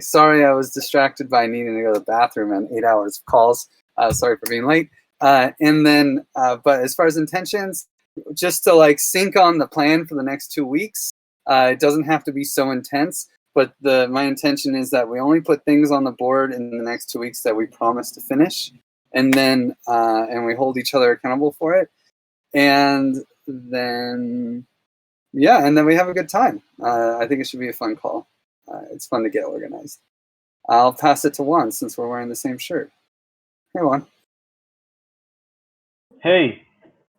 sorry, I was distracted by needing to go to the bathroom and 8 hours of calls. Sorry for being late. And then, but as far as intentions, just to like sync on the plan for the next 2 weeks. It doesn't have to be so intense, but my intention is that we only put things on the board in the next 2 weeks that we promise to finish, and then and we hold each other accountable for it, and then yeah, and then we have a good time. I think it should be a fun call. It's fun to get organized. I'll pass it to Juan since we're wearing the same shirt. Hey, Juan. Hey.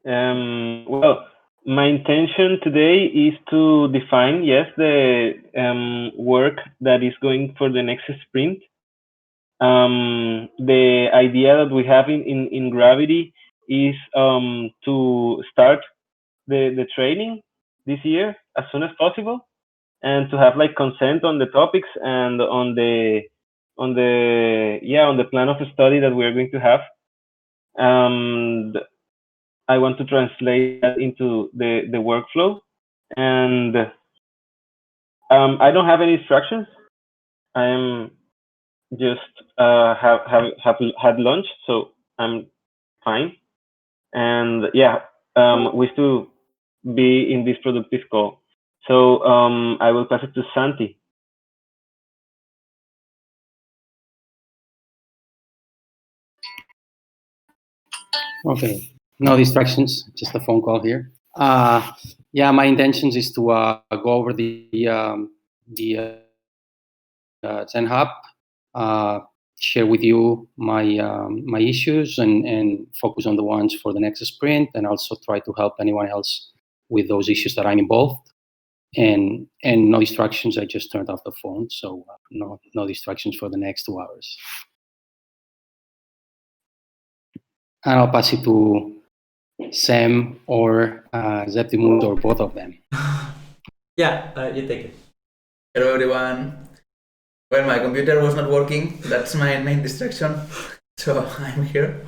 Well, my intention today is to define, yes, the work that is going for the next sprint. The idea that we have in Gravity is to start the training this year as soon as possible, and to have like consent on the topics and on the plan of study that we are going to have. And I want to translate that into the workflow, and I don't have any instructions. I am just have had lunch, so I'm fine. And yeah, wish to be in this productive call. So I will pass it to Santi. Okay, no distractions, just a phone call here. Yeah, my intentions is to go over the Zen Hub, share with you my issues and focus on the ones for the next sprint, and also try to help anyone else with those issues that I'm involved. And no distractions. I just turned off the phone, so no distractions for the next 2 hours. And I'll pass it to Sam or Zeptimus or both of them. Yeah, you take it. Hello everyone. Well, my computer was not working. That's my main distraction. So I'm here.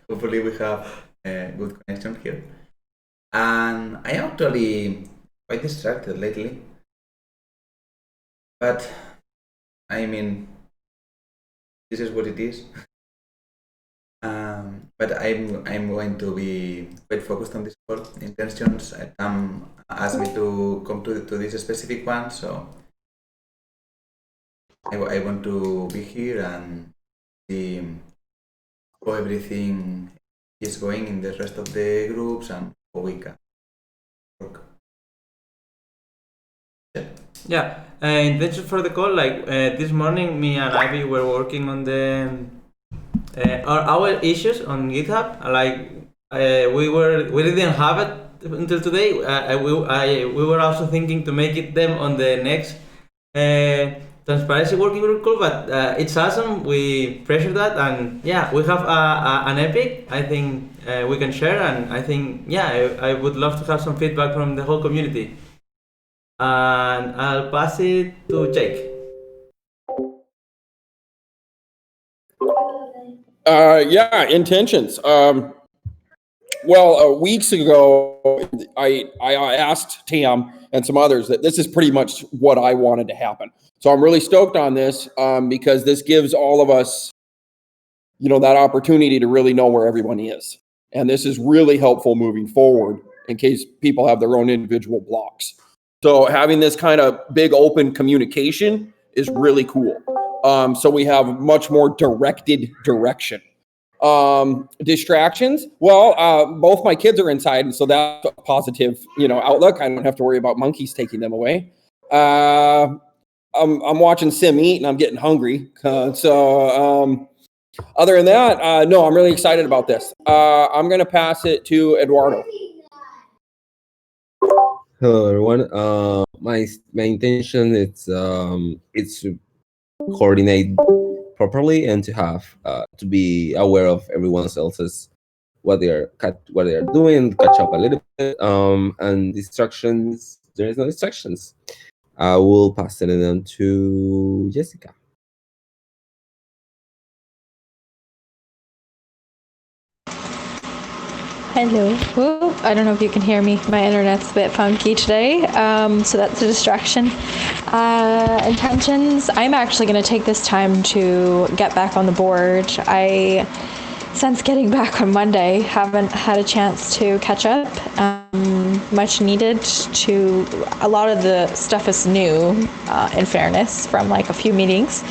Hopefully we have a good connection here. And I am actually quite distracted lately. But I mean, this is what it is. But I'm going to be quite focused on this call. Intentions. Tam asked me to come to this specific one, so I want to be here and see how everything is going in the rest of the groups and how we can work. Yeah, intention for the call, like this morning, me and Ivy were working on the our issues on GitHub. Like we didn't have it until today. We were also thinking to make it them on the next transparency working group call, but it's awesome. We pressure that, and yeah, we have an epic. I think we can share, and I think I would love to have some feedback from the whole community. And I'll pass it to Jake. Yeah, intentions. Well, weeks ago, I asked Tam and some others that this is pretty much what I wanted to happen. So I'm really stoked on this because this gives all of us, that opportunity to really know where everyone is. And this is really helpful moving forward in case people have their own individual blocks. So having this kind of big open communication is really cool. So we have much more directed direction. Distractions. Well, both my kids are inside, and so that's a positive, outlook. I don't have to worry about monkeys taking them away. I'm watching Sim eat, and I'm getting hungry. So other than that, no, I'm really excited about this. I'm going to pass it to Eduardo. Hello, everyone. My intention is to coordinate properly and to have to be aware of everyone else's what they are doing, catch up a little bit. And distractions. There is no distractions. I will pass it on to Jessica. Hello. Whoop. I don't know if you can hear me. My internet's a bit funky today, so that's a distraction. Intentions. I'm actually going to take this time to get back on the board. Since getting back on Monday, haven't had a chance to catch up. Much needed. A lot of the stuff is new, in fairness, from like a few meetings.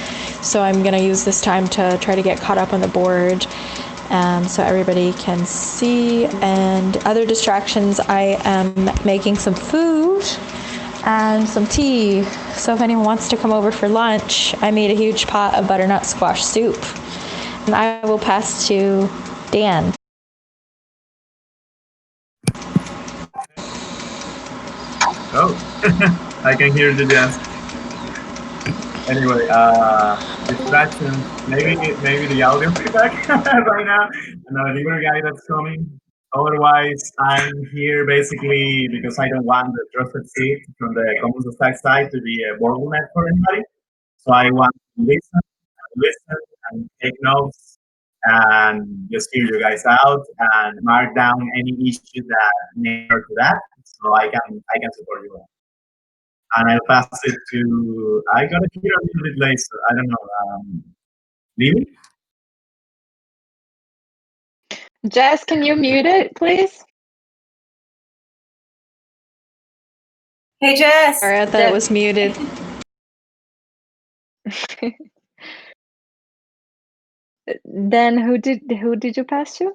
So I'm going to use this time to try to get caught up on the board, so everybody can see. And other distractions, I am making some food and some tea. So if anyone wants to come over for lunch, I made a huge pot of butternut squash soup. And I will pass to Dan. Oh, I can hear the dance. Anyway, distractions. Maybe the audio feedback right now. Another delivery guy that's coming. Otherwise, I'm here basically because I don't want the trusted seat from the Commons Stack side to be a bottleneck for anybody. So I want to listen and take notes and just hear you guys out and mark down any issues that may occur to that, so I can support you all. And I'll pass it to, I got it here a little bit late, so I don't know. Lily? Jess, can you mute it, please? Hey, Jess. Sorry, I thought it was muted. Then who did you pass to?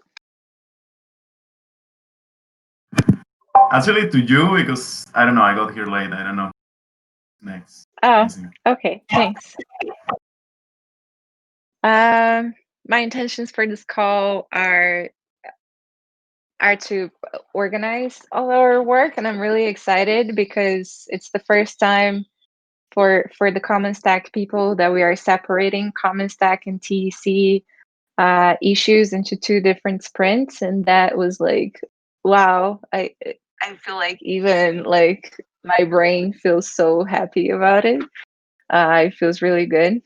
Actually, to you, because I don't know, I got here late. I don't know. Next. Oh, okay, thanks. My intentions for this call are to organize all our work, and I'm really excited because it's the first time for the Common Stack people that we are separating Common Stack and TEC issues into two different sprints, and that was like, wow. I feel like even like my brain feels so happy about it. It feels really good.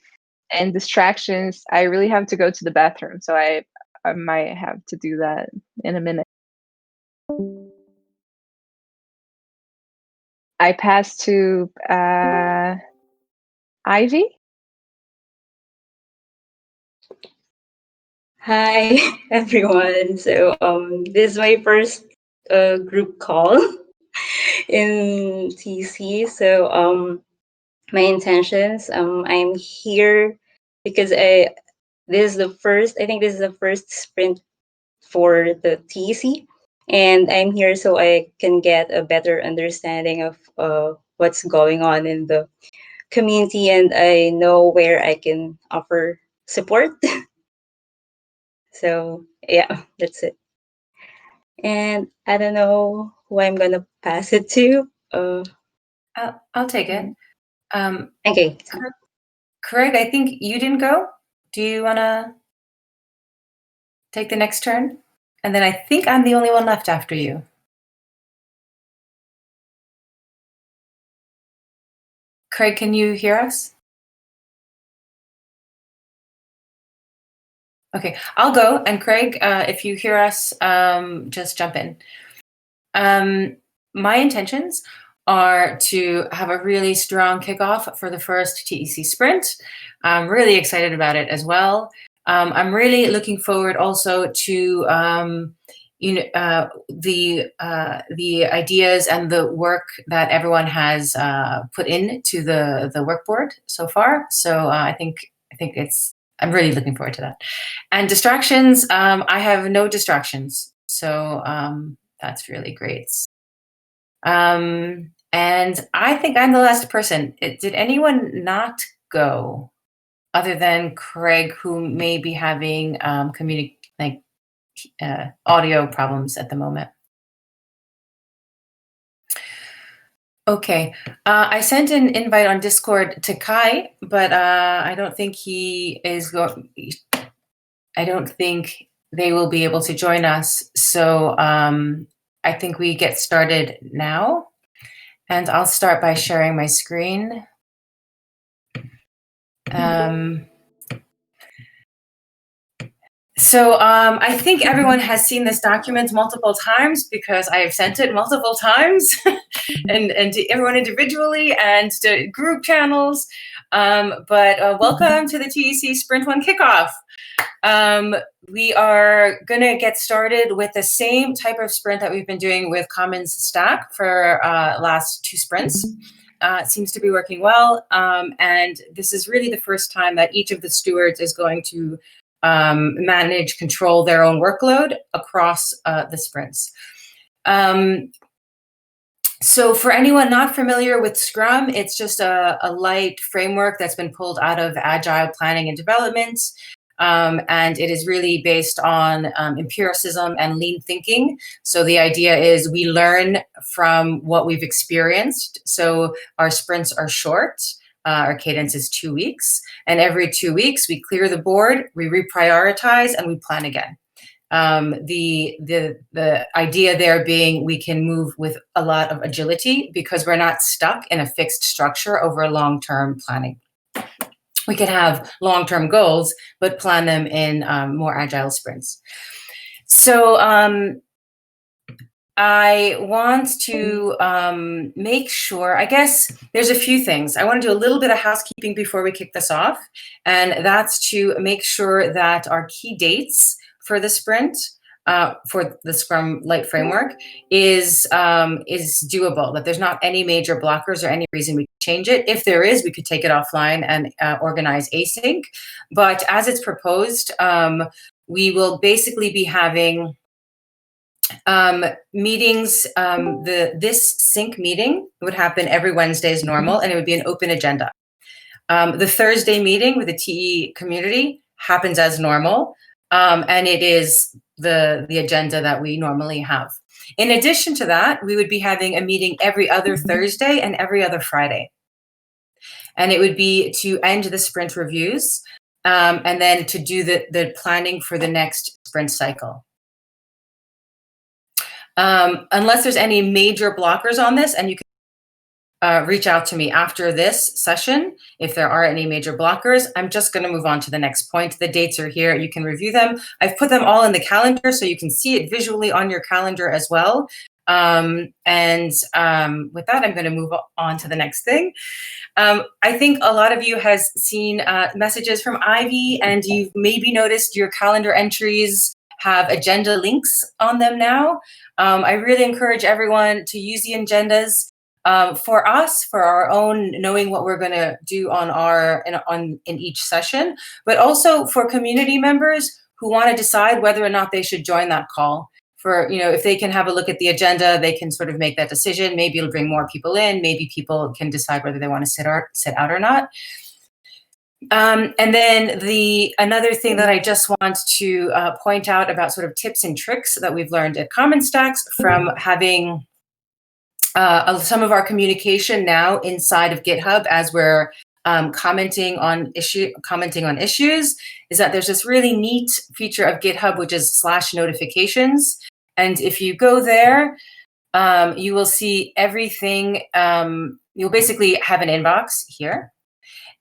And distractions, I really have to go to the bathroom, so I might have to do that in a minute. I pass to Ivy. Hi, everyone. So this is my first group call in TC. So my intentions, I'm here because I think this is the first sprint for the TC, and I'm here so I can get a better understanding of what's going on in the community, and I know where I can offer support. So yeah, that's it. And I don't know who I'm gonna pass it to. I'll take it. Okay. Craig, I think you didn't go. Do you want to take the next turn? And then I think I'm the only one left after you. Craig, can you hear us? Okay, I'll go. And Craig, if you hear us, just jump in. My intentions are to have a really strong kickoff for the first TEC Sprint. I'm really excited about it as well. I'm really looking forward also to the ideas and the work that everyone has put into the work board so far. So I think I'm really looking forward to that. And distractions, I have no distractions. So that's really great. And I think I'm the last person. Did anyone not go other than Craig, who may be having audio problems at the moment? Okay, I sent an invite on Discord to Kai, but I don't think he is going. I don't think they will be able to join us. So I think we get started now, and I'll start by sharing my screen. So I think everyone has seen this document multiple times because I have sent it multiple times and to everyone individually and to group channels. But welcome to the TEC Sprint 1 Kickoff. We are going to get started with the same type of sprint that we've been doing with Commons Stack for last 2 sprints. It seems to be working well. And this is really the first time that each of the stewards is going to manage, control their own workload across the sprints. So for anyone not familiar with Scrum, it's just a light framework that's been pulled out of Agile planning and development. And it is really based on empiricism and lean thinking. So the idea is we learn from what we've experienced. So our sprints are short. Our cadence is 2 weeks. And every 2 weeks, we clear the board, we reprioritize, and we plan again. The idea there being we can move with a lot of agility because we're not stuck in a fixed structure over long-term planning. We can have long-term goals, but plan them in more agile sprints. So I want to make sure, I guess there's a few things. I want to do a little bit of housekeeping before we kick this off, and that's to make sure that our key dates for the sprint, for the Scrum Light framework is doable, that there's not any major blockers or any reason we could change it. If there is, we could take it offline and organize async. But as it's proposed, we will basically be having meetings. This sync meeting would happen every Wednesday as normal, and it would be an open agenda. The Thursday meeting with the TE community happens as normal, and it is the agenda that we normally have. In addition to that, we would be having a meeting every other Thursday and every other Friday. And it would be to end the sprint reviews and then to do the planning for the next sprint cycle. Unless there's any major blockers on this, and you can reach out to me after this session if there are any major blockers. I'm just going to move on to the next point. The dates are here. You can review them. I've put them all in the calendar so you can see it visually on your calendar as well. With that, I'm going to move on to the next thing. I think a lot of you has seen messages from Ivy, and you've maybe noticed your calendar entries have agenda links on them now. I really encourage everyone to use the agendas for us, for our own knowing what we're going to do in each session, but also for community members who want to decide whether or not they should join that call. For, if they can have a look at the agenda, they can sort of make that decision. Maybe it'll bring more people in. Maybe people can decide whether they want to sit out or not. And then another thing that I just want to point out about sort of tips and tricks that we've learned at Common Stacks from having some of our communication now inside of GitHub as we're commenting on issues, is that there's this really neat feature of GitHub, which is /notifications. And if you go there, you will see everything. You'll basically have an inbox here.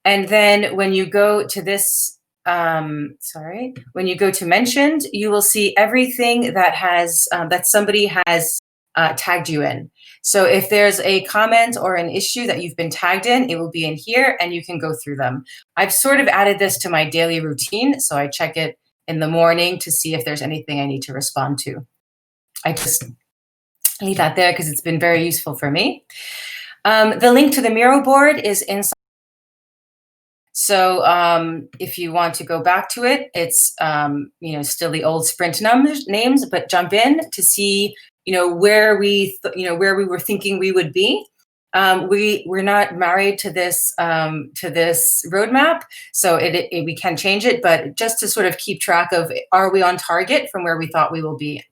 And then when you go to this, when you go to mentioned, you will see everything that has that somebody has tagged you in. So if there's a comment or an issue that you've been tagged in, it will be in here and you can go through them. I've sort of added this to my daily routine. So I check it in the morning to see if there's anything I need to respond to. I just leave that there because it's been very useful for me. The link to the Miro board is inside. So if you want to go back to it, it's still the old sprint names, but jump in to see where we were thinking we would be. We're not married to this roadmap, so we can change it, but just to sort of keep track of, are we on target from where we thought we will be?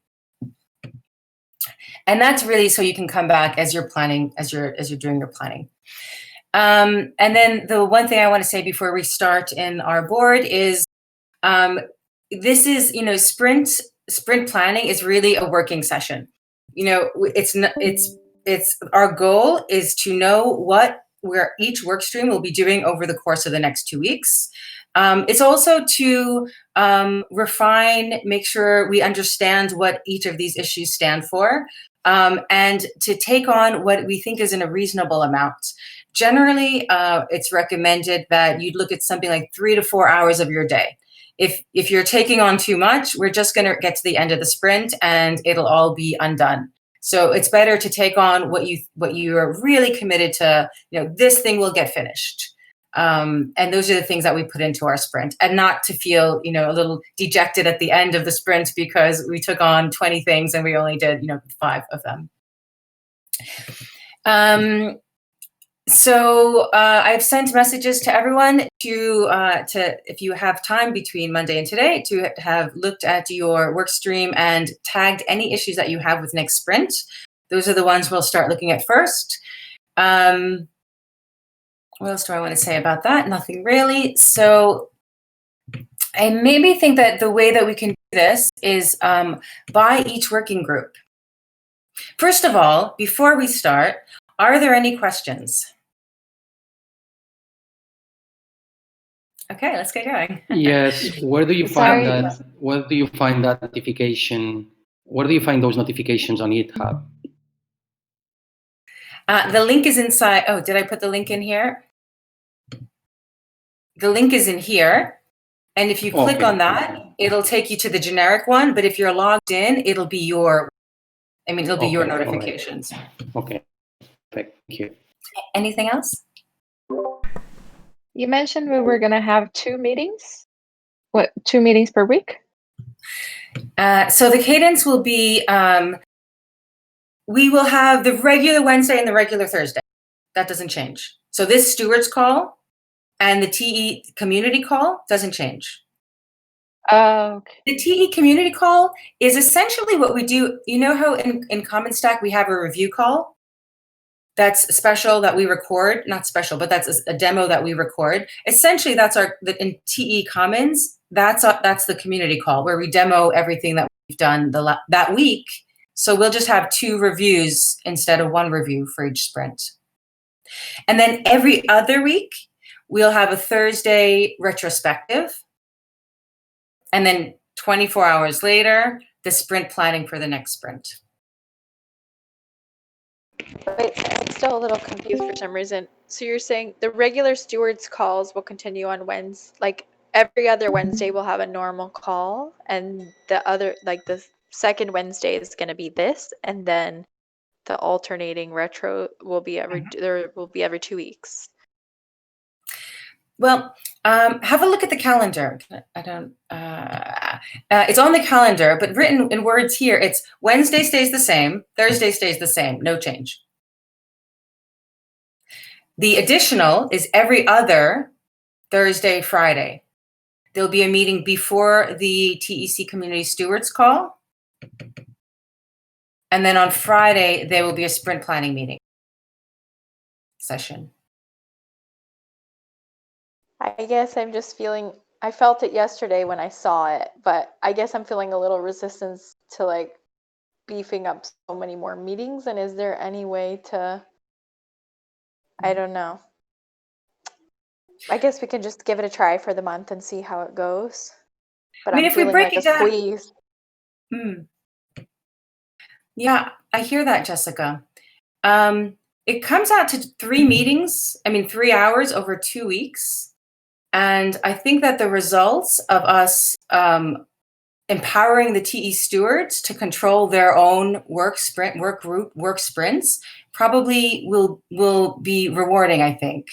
And that's really so you can come back as you're planning, as you're doing your planning. And then the one thing I want to say before we start in our board is this is, sprint planning is really a working session. It's our goal is to know what where each work stream will be doing over the course of the next 2 weeks. It's also to refine, make sure we understand what each of these issues stand for, and to take on what we think is in a reasonable amount. Generally, it's recommended that you'd look at something like 3 to 4 hours of your day. If you're taking on too much, we're just going to get to the end of the sprint and it'll all be undone. So it's better to take on what you are really committed to. This thing will get finished. And those are the things that we put into our sprint, and not to feel, a little dejected at the end of the sprint because we took on 20 things and we only did, 5 of them. So I've sent messages to everyone to if you have time between Monday and today to have looked at your work stream and tagged any issues that you have with next sprint. Those are the ones we'll start looking at first. What else do I want to say about that? Nothing really. So I maybe think that the way that we can do this is by each working group. First of all, before we start, are there any questions? Okay, let's get going. Yes. Where do you find that? Where do you find that notification? Where do you find those notifications on GitHub? The link is inside. Oh, did I put the link in here? The link is in here. And if you click on that, it'll take you to the generic one. But if you're logged in, it'll be your notifications. Okay. Thank you. Anything else? You mentioned we were going to have 2 meetings. What, 2 meetings per week? So the cadence will be, we will have the regular Wednesday and the regular Thursday. That doesn't change. So this stewards call and the TE community call doesn't change. Okay. The TE community call is essentially what we do. You know how in Common Stack we have a review call? That's special that we record, not special, but that's a demo that we record. Essentially, that's in TE Commons, that's the community call where we demo everything that we've done that week. So we'll just have 2 reviews instead of 1 review for each sprint. And then every other week, we'll have a Thursday retrospective. And then 24 hours later, the sprint planning for the next sprint. Wait, I'm still a little confused for some reason. So you're saying the regular stewards calls will continue on Wednesday, like every other Wednesday we'll have a normal call, and the other, like the second Wednesday is going to be this, and then the alternating retro will be every 2 weeks. Well, have a look at the calendar. I don't. It's on the calendar, but written in words here, it's Wednesday stays the same, Thursday stays the same, no change. The additional is every other Thursday, Friday. There'll be a meeting before the TEC Community Stewards call. And then on Friday, there will be a sprint planning meeting session. I guess I'm just feeling, I felt it yesterday when I saw it, but I guess I'm feeling a little resistance to like beefing up so many more meetings. And is there any way to, I don't know. I guess we can just give it a try for the month and see how it goes. But I mean, I'm if we feeling break like it a down. squeeze. Yeah, I hear that, Jessica. It comes out to 3 meetings, 3 hours over 2 weeks. And I think that the results of us empowering the TE stewards to control their own work sprints probably will be rewarding, I think.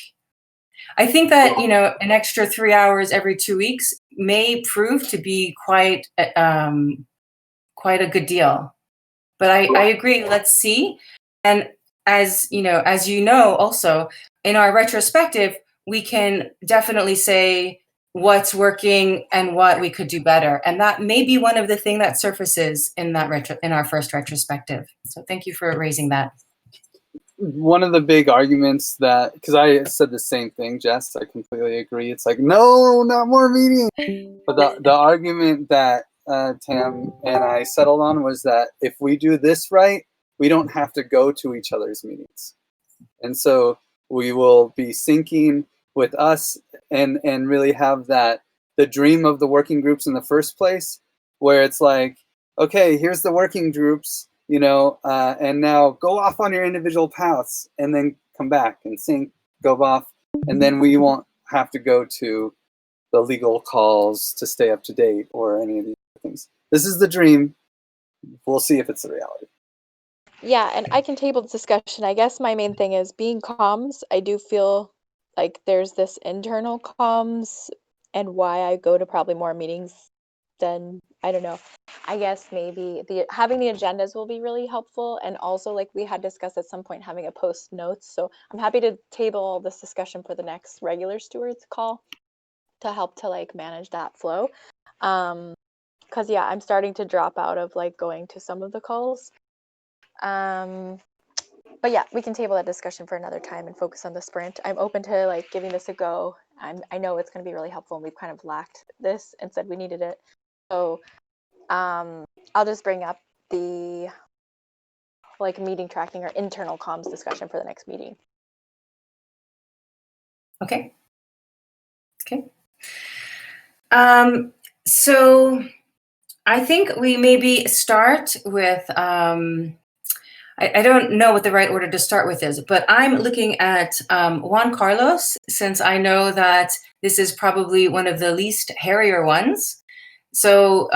I think that, an extra 3 hours every 2 weeks may prove to be quite a good deal. But I agree, let's see. And as you know, also in our retrospective, we can definitely say what's working and what we could do better. And that may be one of the things that surfaces in our first retrospective. So thank you for raising that. One of the big arguments that, because I said the same thing, Jess, I completely agree. It's like, no, not more meetings. But the argument that Tam and I settled on was that if we do this right, we don't have to go to each other's meetings. And so we will be syncing with us and really have that, the dream of the working groups in the first place, where it's like, okay, here's the working groups, you know, and now go off on your individual paths and then come back and sync, go off, and then we won't have to go to the legal calls to stay up to date or any of these things. This is the dream. We'll see if it's the reality. Yeah, and I can table the discussion. I guess my main thing is being comms. I do feel like there's this internal comms and why I go to probably more meetings than, I don't know. I guess maybe having the agendas will be really helpful, and also like we had discussed at some point having a post notes. So I'm happy to table this discussion for the next regular stewards call to help to like manage that flow. Because yeah, I'm starting to drop out of like going to some of the calls. But yeah, we can table that discussion for another time and focus on the sprint. I'm open to like giving this a go. I know it's going to be really helpful, and we've kind of lacked this and said we needed it. So I'll just bring up the like meeting tracking or internal comms discussion for the next meeting. Okay. So I think we maybe start with, I don't know what the right order to start with is, but I'm looking at Juan Carlos, since I know that this is probably one of the least hairier ones. So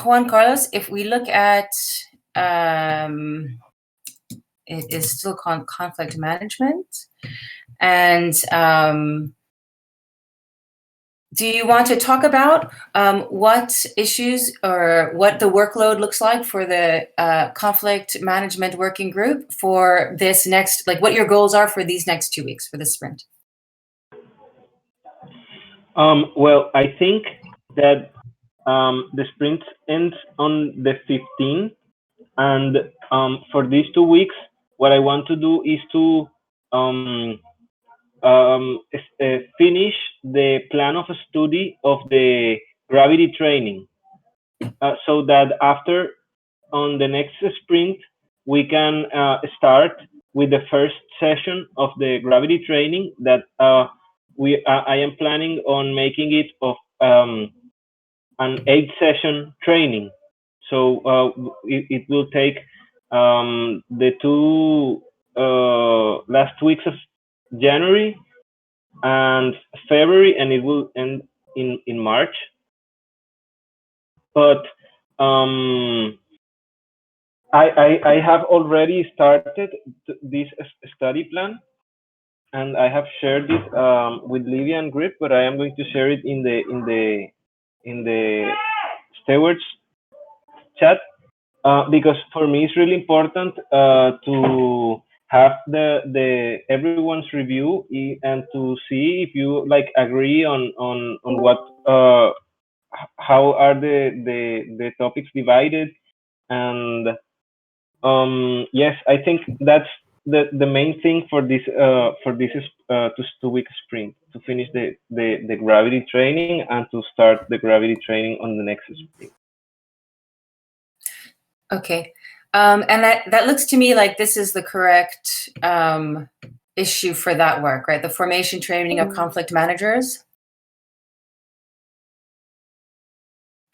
Juan Carlos, if we look at, it is still called conflict management. And do you want to talk about what issues or what the workload looks like for the conflict management working group for this next, like what your goals are for these next 2 weeks for the sprint? Well, I think that the sprint ends on the 15th, and for these 2 weeks, what I want to do is to finish the plan of study of the gravity training, so that after, on the next sprint, we can start with the first session of the gravity training that I am planning on making it of an 8-session training. So it will take the 2 last weeks of January and February, and it will end in March. But I have already started this study plan, and I have shared it with Livia and Grip, but I am going to share it in the stewards chat, because for me it's really important to have the everyone's review and to see if you like agree on what how are the topics divided. And yes, I think that's the main thing for this 2-week sprint, to finish the gravity training and to start the gravity training on the next sprint. Okay. And that looks to me like this is the correct issue for that work, right? The formation training of conflict managers.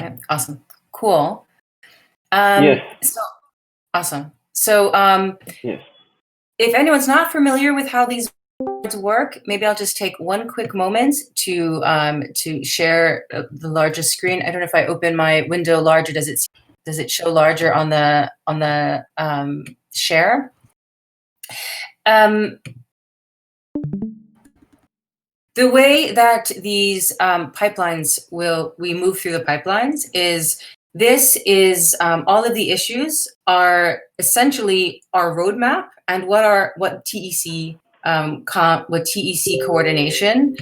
Okay, awesome. Cool. Yes. So awesome. So yes. If anyone's not familiar with how these work, maybe I'll just take one quick moment to share the largest screen. I don't know if I open my window larger, does it show larger on the share? The way that these pipelines we move through the pipelines is, this is all of the issues are essentially our roadmap and what TEC coordination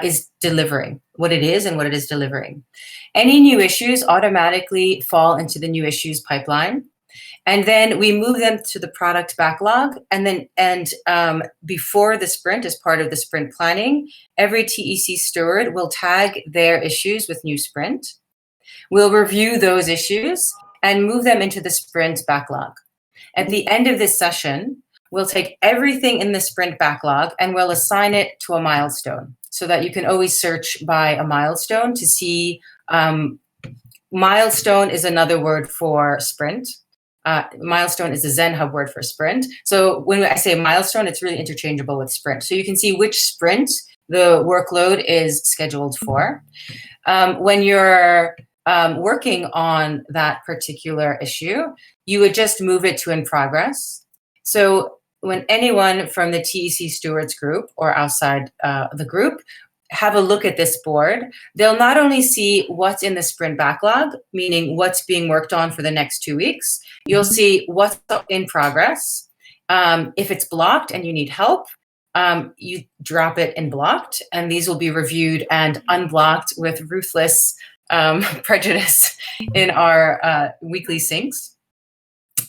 is delivering, what it is and what it is delivering. Any new issues automatically fall into the new issues pipeline. And then we move them to the product backlog. And before the sprint, as part of the sprint planning, every TEC steward will tag their issues with new sprint. We'll review those issues and move them into the sprint backlog. At the end of this session, we'll take everything in the sprint backlog and we'll assign it to a milestone so that you can always search by a milestone to see. Milestone is another word for sprint. Milestone is a Zen Hub word for sprint. So when I say milestone, it's really interchangeable with sprint. So you can see which sprint the workload is scheduled for. When you're working on that particular issue, you would just move it to in progress. So when anyone from the TEC Stewards group or outside the group have a look at this board, they'll not only see what's in the sprint backlog, meaning what's being worked on for the next 2 weeks, you'll see what's in progress. If it's blocked and you need help, you drop it in blocked, and these will be reviewed and unblocked with ruthless prejudice in our weekly syncs.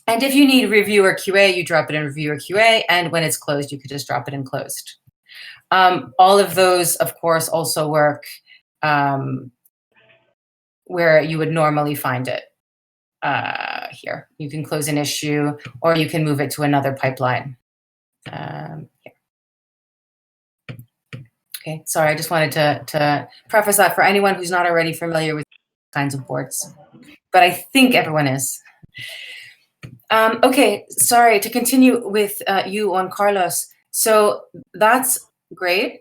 And if you need review or QA, you drop it in review or QA, and when it's closed, you could just drop it in closed. All of those, of course, also work where you would normally find it. Here, you can close an issue, or you can move it to another pipeline. Here. Okay, sorry, I just wanted to preface that for anyone who's not already familiar with kinds of boards, but I think everyone is. Okay, sorry, to continue with you, Juan Carlos. So that's great.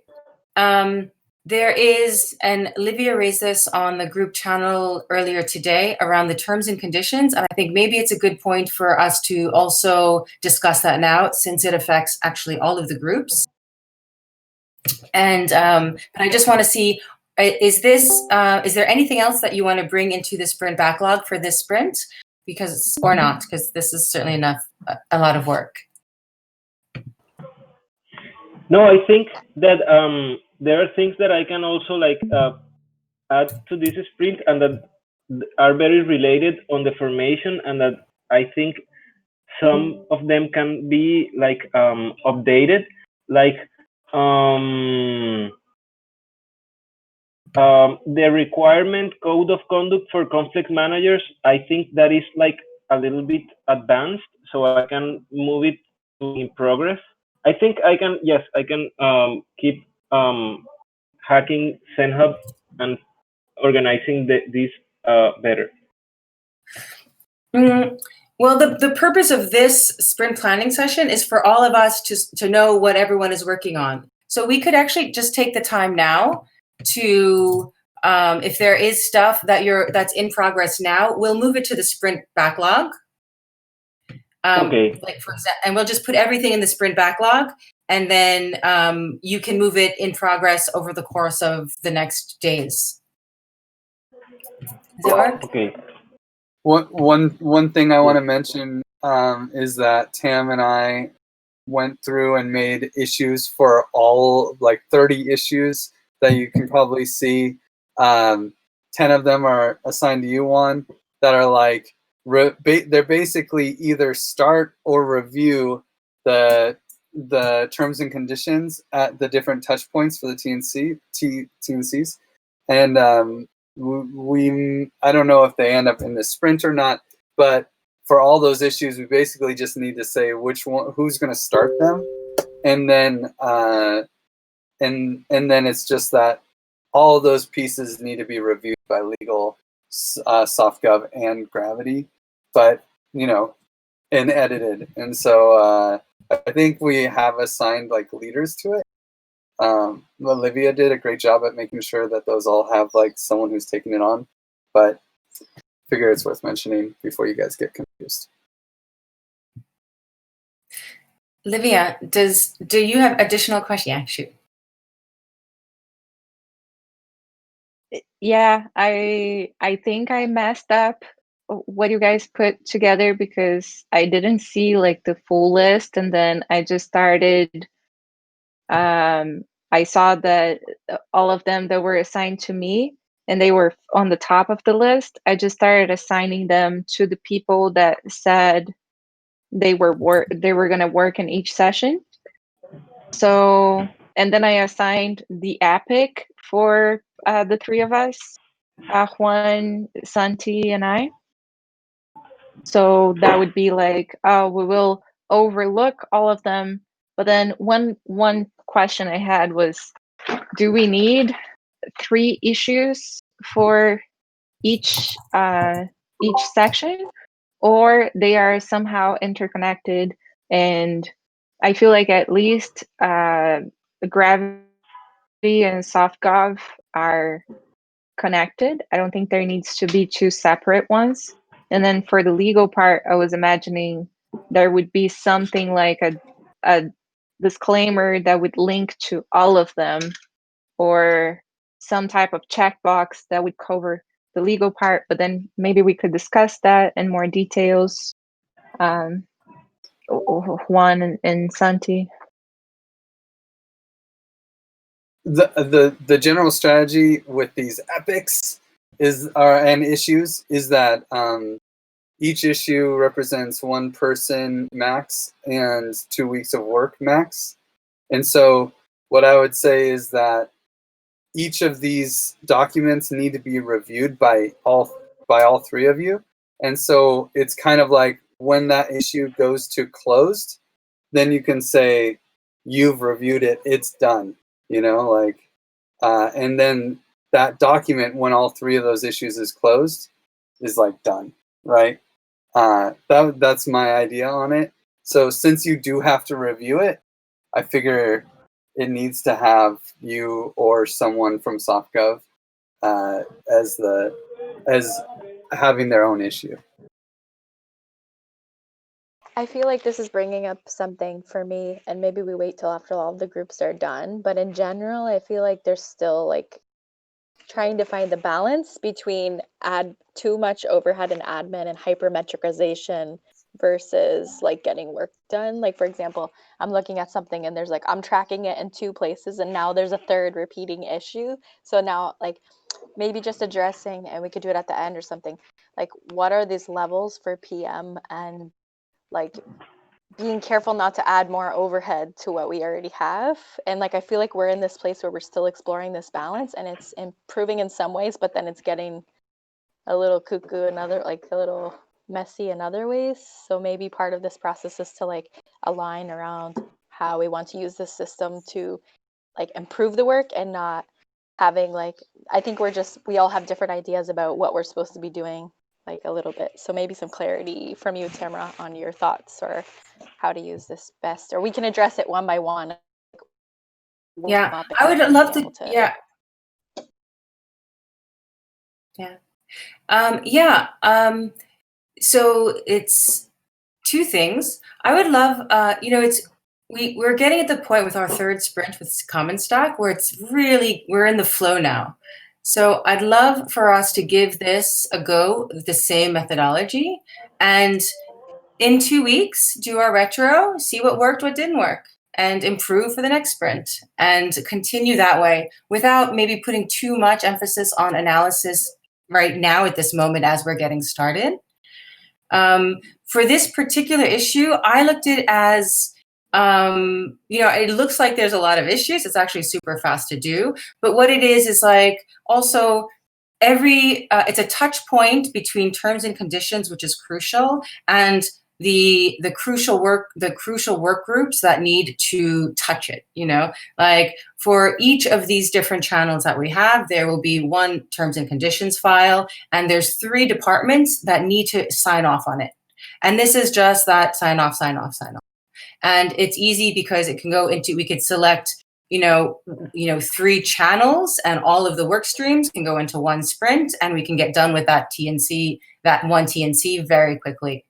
There is, and Livia raised this on the group channel earlier today around the terms and conditions. And I think maybe it's a good point for us to also discuss that now, since it affects actually all of the groups. And but I just want to see, is there anything else that you want to bring into the sprint backlog for this sprint? Because, or not, because this is certainly a lot of work. No, I think that there are things that I can also like add to this sprint and that are very related on the formation, and that I think some of them can be like updated, like the requirement code of conduct for conflict managers. I think that is like a little bit advanced, so I can move it to in progress. I think I can, yes, I can keep hacking ZenHub and organizing this better. Well, the purpose of this sprint planning session is for all of us to know what everyone is working on. So we could actually just take the time now to, if there is stuff that's in progress now, we'll move it to the sprint backlog. Okay. Like for example, and we'll just put everything in the sprint backlog, and then you can move it in progress over the course of the next days. Does that work? Okay. One thing I want to mention is that Tam and I went through and made issues for all, like 30 issues that you can probably see. 10 of them are assigned to you, Juan, that are like, they're basically either start or review the terms and conditions at the different touch points for the TNCs. And I don't know if they end up in the sprint or not, but for all those issues, we basically just need to say who's going to start them, and then it's just that all of those pieces need to be reviewed by legal, SoftGov, and Gravity, but and edited. And so I think we have assigned like leaders to it. Olivia did a great job at making sure that those all have like someone who's taking it on, but figure it's worth mentioning before you guys get confused. Livia, do you have additional questions? Yeah, shoot. Yeah, I think I messed up what you guys put together because I didn't see like the full list, and then I just started. I saw that all of them that were assigned to me, and they were on the top of the list. I just started assigning them to the people that said they were going to work in each session. So, and then I assigned the epic for the three of us, Juan, Santi, and I. So that would be like, we will overlook all of them. But then one question I had was, do we need 3 issues for each section, or they are somehow interconnected? And I feel like at least Gravity and SoftGov are connected. I don't think there needs to be 2 separate ones. And then for the legal part, I was imagining there would be something like a disclaimer that would link to all of them, or some type of checkbox that would cover the legal part. But then maybe we could discuss that in more details. Juan and Santi. The general strategy with these epics and issues is that each issue represents 1 person max and 2 weeks of work max. And so what I would say is that each of these documents need to be reviewed by all 3 of you. And so it's kind of like when that issue goes to closed, then you can say, you've reviewed it, it's done, and then that document, when all 3 of those issues is closed, is like done, right? That's my idea on it. So since you do have to review it, I figure it needs to have you or someone from SoftGov as having their own issue. I feel like this is bringing up something for me, and maybe we wait till after all the groups are done. But in general, I feel like there's still like trying to find the balance between too much overhead and admin and hypermetricization versus like getting work done. Like, for example, I'm looking at something and there's like, I'm tracking it in 2 places and now there's a 3rd repeating issue. So now like maybe just addressing, and we could do it at the end or something, like what are these levels for PM, and like being careful not to add more overhead to what we already have. And like I feel like we're in this place where we're still exploring this balance, and it's improving in some ways, but then it's getting a little cuckoo a little messy in other ways. So maybe part of this process is to like align around how we want to use this system to like improve the work, and not having like, I think we all have different ideas about what we're supposed to be doing, like a little bit. So maybe some clarity from you, Tamara, on your thoughts or how to use this best, or we can address it one by one. Yeah, I would love to. Yeah. So it's 2 things. I would love, we're getting at the point with our 3rd sprint with Common Stack where it's really, we're in the flow now. So I'd love for us to give this a go with the same methodology, and in 2 weeks, do our retro, see what worked, what didn't work, and improve for the next sprint, and continue that way without maybe putting too much emphasis on analysis right now at this moment as we're getting started. For this particular issue, I looked at it as, it looks like there's a lot of issues. It's actually super fast to do. But what it is like also it's a touch point between terms and conditions, which is crucial, and the crucial work groups that need to touch it. Like for each of these different channels that we have, there will be 1 terms and conditions file, and there's 3 departments that need to sign off on it. And this is just that sign off. And it's easy because it can go into, we could select 3 channels, and all of the work streams can go into 1 sprint, and we can get done with that one TNC very quickly.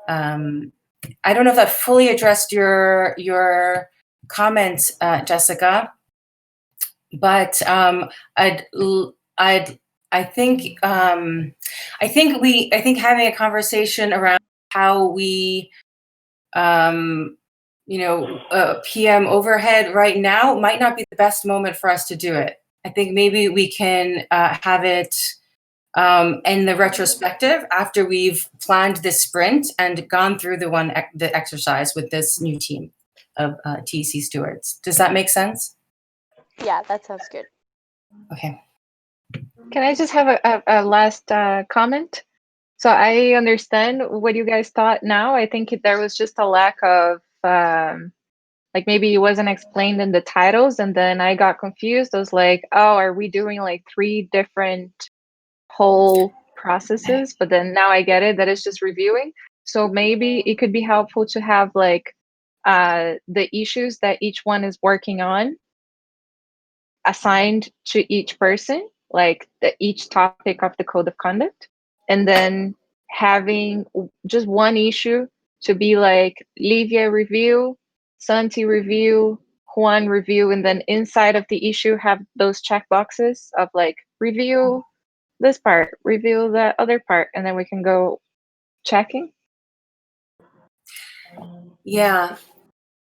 I don't know if that fully addressed your comments, Jessica, but I think having a conversation around how we PM overhead right now might not be the best moment for us to do it. I think maybe we can have it in the retrospective after we've planned this sprint and gone through the exercise with this new team of TEC stewards. Does that make sense? Yeah, that sounds good. Okay. Can I just have a last comment? So I understand what you guys thought now. I think there was just a lack of like maybe it wasn't explained in the titles, and then I got confused. I was like, oh, are we doing like 3 different whole processes? But then now I get it, that it's just reviewing. So maybe it could be helpful to have like the issues that each one is working on assigned to each person, like each topic of the code of conduct, and then having just one issue to be like Livia review, Santi review, Juan review, and then inside of the issue have those check boxes of like review this part, review the other part, and then we can go checking. Yeah,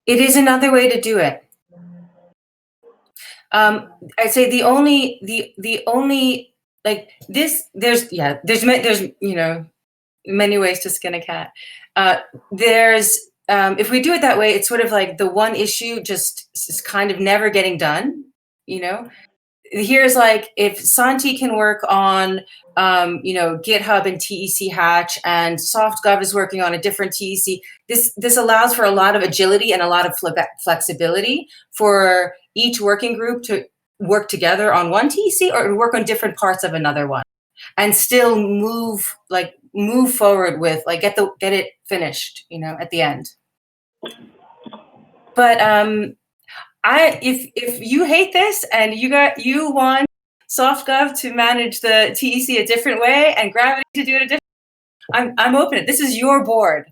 it is another way to do it. I'd say the only like this, there's many ways to skin a cat. There's if we do it that way, it's sort of like the one issue just is kind of never getting done. Here's like if Santi can work on GitHub and TEC Hatch, and SoftGov is working on a different TEC. This allows for a lot of agility and a lot of flexibility for each working group to work together on one TEC or work on different parts of another one, and still move forward with like get it finished, at the end. But if you hate this and you want SoftGov to manage the TEC a different way and Gravity to do it a different, I'm open. This is your board.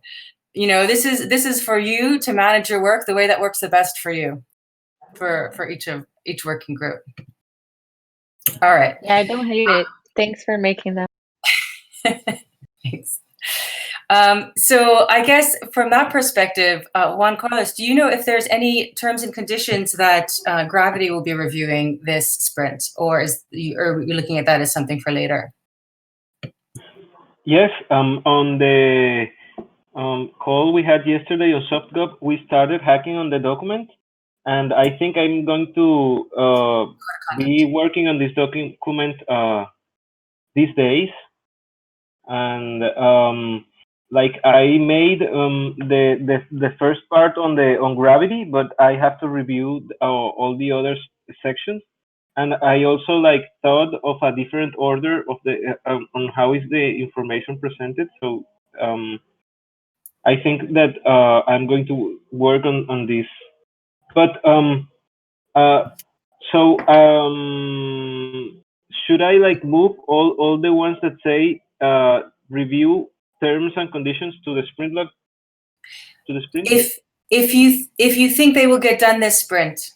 This is for you to manage your work the way that works the best for you, for each working group. All right. Yeah, I don't hate it. Thanks for making that. Thanks. So I guess from that perspective, Juan Carlos, do you know if there's any terms and conditions that Gravity will be reviewing this sprint, or are you looking at that as something for later? Yes, on the call we had yesterday on SoftGov, we started hacking on the document, and I think I'm going to be working on this document these days. And like I made the first part on Gravity, but I have to review all the other sections. And I also like thought of a different order of the on how is the information presented. So I think that I'm going to work on this. But so should I like move all the ones that say review terms and conditions to the sprint log, to the sprint? If you think they will get done this sprint,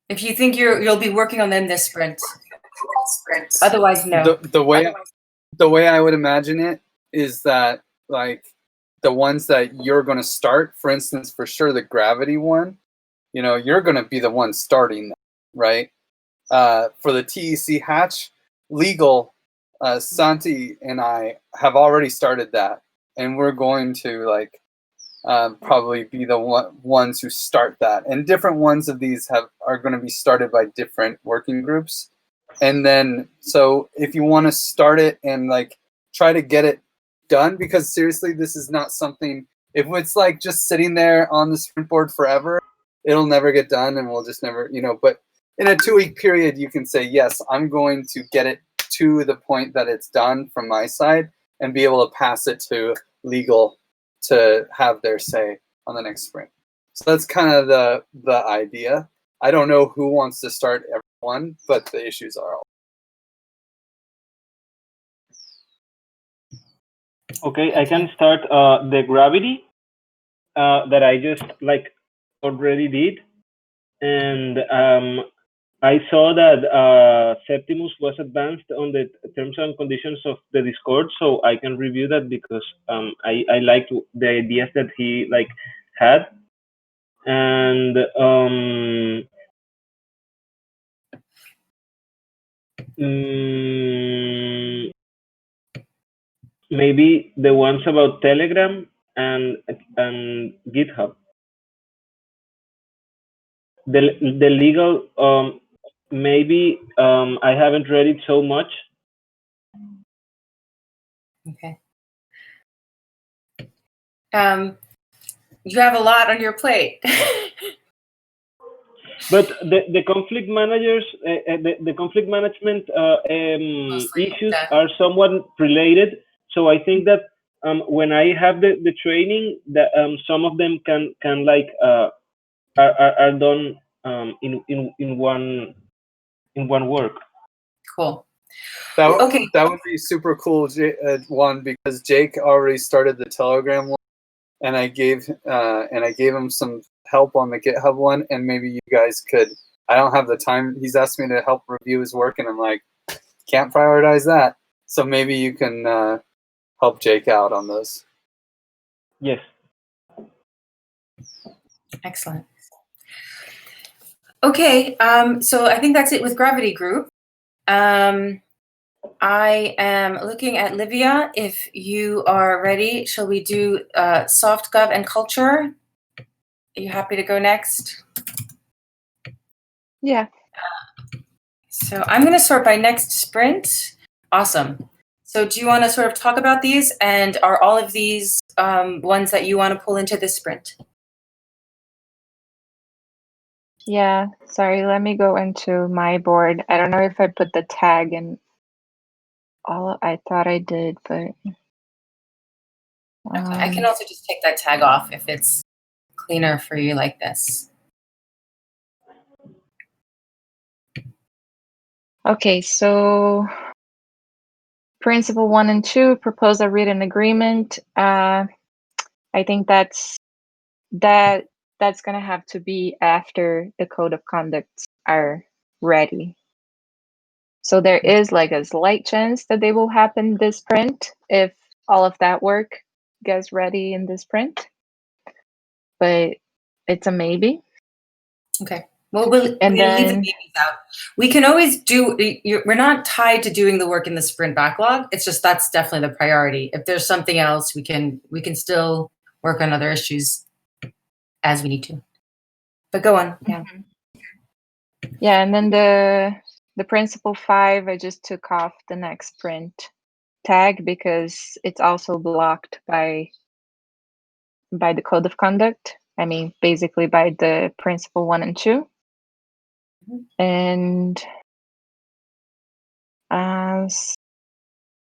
if you think you'll be working on them this sprint, otherwise no. The way I would imagine it is that like the ones that you're going to start, for instance, for sure the Gravity one, you're going to be the one starting that, right? For the TEC Hatch, legal, Santi and I have already started that, and we're going to like probably be the ones who start that. And different ones of these are going to be started by different working groups. And then, so if you want to start it and like try to get it done, because seriously, this is not something, if it's like just sitting there on the sprint board forever, it'll never get done and we'll just never, but in a 2-week period, you can say, yes, I'm going to get it to the point that it's done from my side and be able to pass it to legal to have their say on the next sprint. So that's kind of the idea. I don't know who wants to start every one, but the issues are all. Okay, I can start the Gravity that I just like already did. And I saw that Septimus was advanced on the terms and conditions of the Discord, so I can review that because I liked the ideas that he like had. And maybe the ones about Telegram and GitHub. The legal maybe I haven't read it so much, Okay. You have a lot on your plate. But the conflict managers, the conflict management issues are somewhat related. So I think that when I have the training, that some of them can like are done in one work. Cool. That would be super cool, one, because Jake already started the Telegram one, and I gave him some help on the GitHub one, and maybe you guys could. I don't have the time. He's asked me to help review his work, and I'm like, can't prioritize that. So maybe you can help Jake out on those. Yes. Excellent. Okay, so I think that's it with Gravity Group. I am looking at Livia. If you are ready, shall we do soft gov and culture? Are you happy to go next? Yeah. So I'm going to sort by next sprint. Awesome. So do you want to sort of talk about these, and are all of these ones that you want to pull into this sprint? Yeah, sorry, let me go into my board. I don't know if I put the tag in all. I thought I did, but Okay, I can also just take that tag off if it's cleaner for you like this. okay, so principle 1 and 2, propose a written agreement. I think that's going to have to be after the code of conducts are ready. So there is like a slight chance that they will happen this sprint if all of that work gets ready in this sprint, but it's a maybe. Okay. Well, we'll leave the babies out. We can always do. We're not tied to doing the work in the sprint backlog. It's just that's definitely the priority. If there's something else, we can still work on other issues as we need to. But go on. Yeah. Yeah, and then the principle 5, I just took off the next sprint tag because it's also blocked by the code of conduct. I mean, basically by the principle 1 and 2. And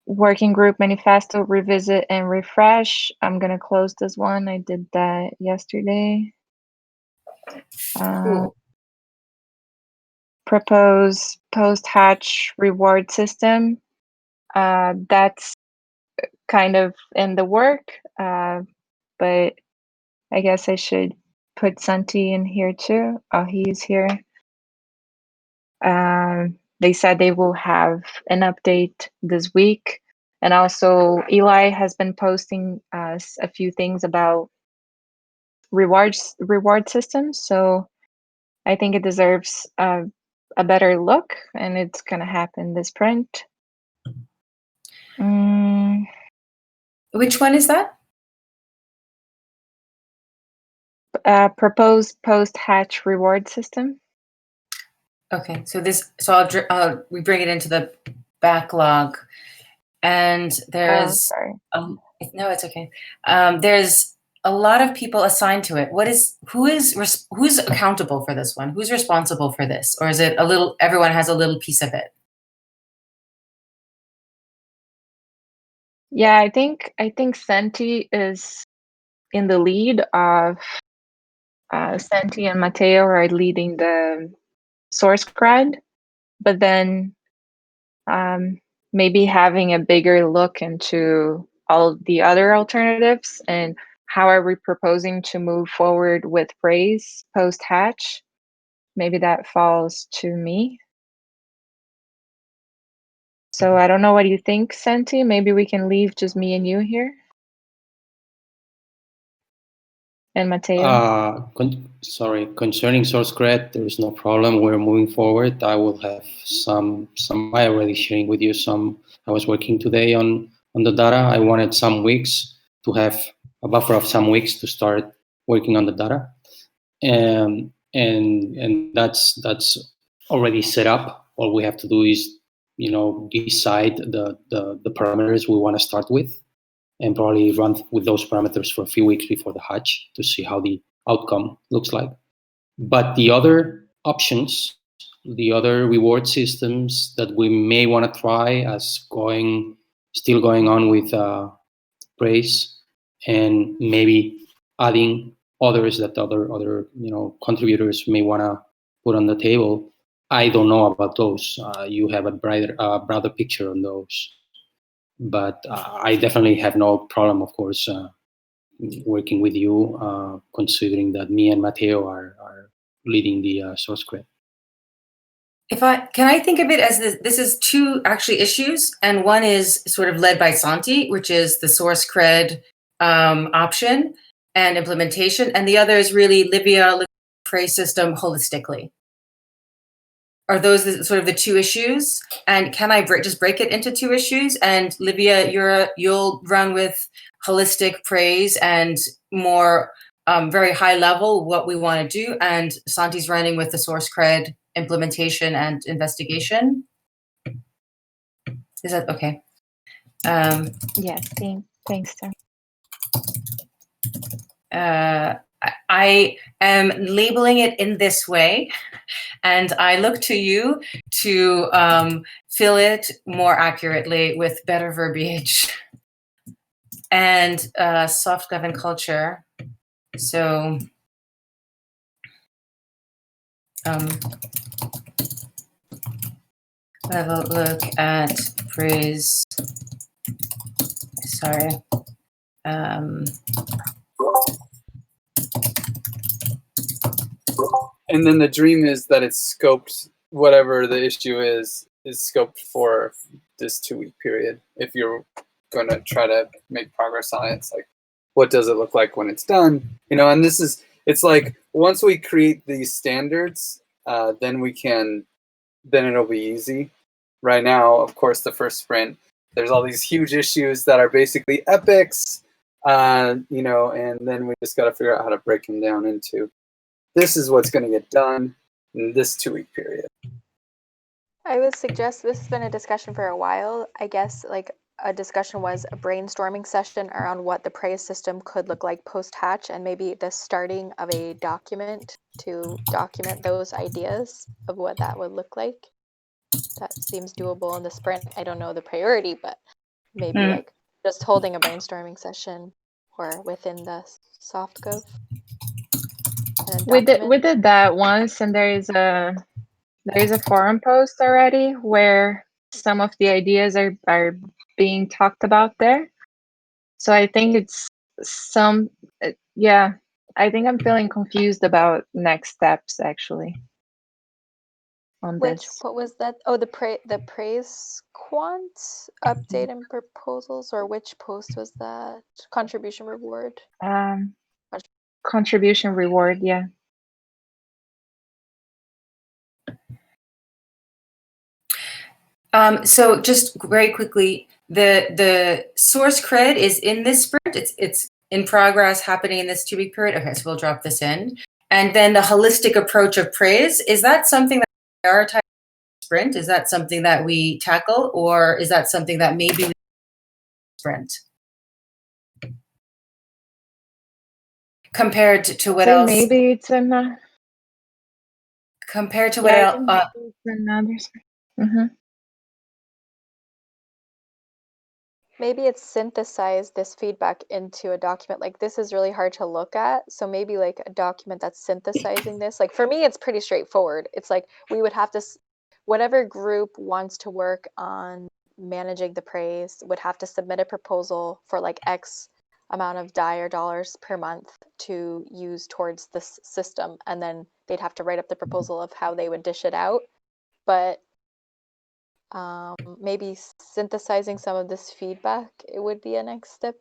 working group manifesto, revisit and refresh. I'm gonna close this one. I did that yesterday. Cool. Propose post-hatch reward system. That's kind of in the work, but I guess I should put Santi in here too. Oh, he's here. They said they will have an update this week. And also Eli has been posting us a few things about reward systems. So I think it deserves a better look, and it's going to happen this sprint. Which one is that? Proposed post-hatch reward system. Okay, so we bring it into the backlog, and there's sorry. No, it's okay. There's a lot of people assigned to it. Who's accountable for this one? Who's responsible for this, or is it everyone has a little piece of it? Yeah, I think Santi is in the lead of. Santi and Mateo are leading the source grid, but then maybe having a bigger look into all the other alternatives and how are we proposing to move forward with praise post-hatch. Maybe that falls to me. So I don't know, what do you think, Santi? Maybe we can leave just me and you here. And Mateo. Concerning source grid, there is no problem. We're moving forward. I will have some. I already sharing with you some. I was working today on the data. I wanted some weeks to have a buffer of some weeks to start working on the data, and that's already set up. All we have to do is decide the parameters we want to start with, and probably run with those parameters for a few weeks before the hatch to see how the outcome looks like. But the other options, the other reward systems that we may want to try as still going on with praise, and maybe adding others that other contributors may want to put on the table. I don't know about those. You have a broader picture on those, but I definitely have no problem, of course, working with you, considering that me and Mateo are leading the source cred. Can I think of it as this is two actually issues, and one is sort of led by Santi, which is the source cred option and implementation, and the other is really Livia looking at the praise system holistically. Are those sort of the two issues? And can I just break it into two issues? And Livia, you'll run with holistic praise and more very high level what we want to do, and Santi's running with the source cred implementation and investigation. Is that okay? Yes, thanks, Tom. I am labeling it in this way, and I look to you to fill it more accurately with better verbiage and soft gov and culture. So have a look at praise. Sorry. And then the dream is that it's scoped, whatever the issue is scoped for this 2-week period. If you're going to try to make progress on it, it's like, what does it look like when it's done? And it's like, once we create these standards, then it'll be easy. Right now, of course, the first sprint, there's all these huge issues that are basically epics, and then we just got to figure out how to break them down into, this is what's going to get done in this 2-week period. I would suggest, this has been a discussion for a while. I guess like a discussion was a brainstorming session around what the praise system could look like post-hatch, and maybe the starting of a document to document those ideas of what that would look like. That seems doable in the sprint. I don't know the priority, but maybe like just holding a brainstorming session or within the soft gov. We did that once, and there is a forum post already where some of the ideas are being talked about there. So I think it's I think I'm feeling confused about next steps actually on this. What was that? Oh, the praise quant update and proposals, or which post was that? Contribution reward. Contribution reward, yeah. So just very quickly, the source cred is in this sprint. It's in progress, happening in this 2-week period. Okay, so we'll drop this in. And then the holistic approach of praise, is that something that we prioritize sprint? Is that something that we tackle, or is that something that maybe we sprint? Compared to what else? Maybe it's in compared to what else? It's another sprint. Mm-hmm. Maybe it's synthesize this feedback into a document. Like, this is really hard to look at, so maybe like a document that's synthesizing this. Like, for me, it's pretty straightforward. It's like we would have to, whatever group wants to work on managing the praise would have to submit a proposal for like X amount of DAI or dollars per month to use towards this system, and then they'd have to write up the proposal of how they would dish it out. But maybe synthesizing some of this feedback, it would be a next step.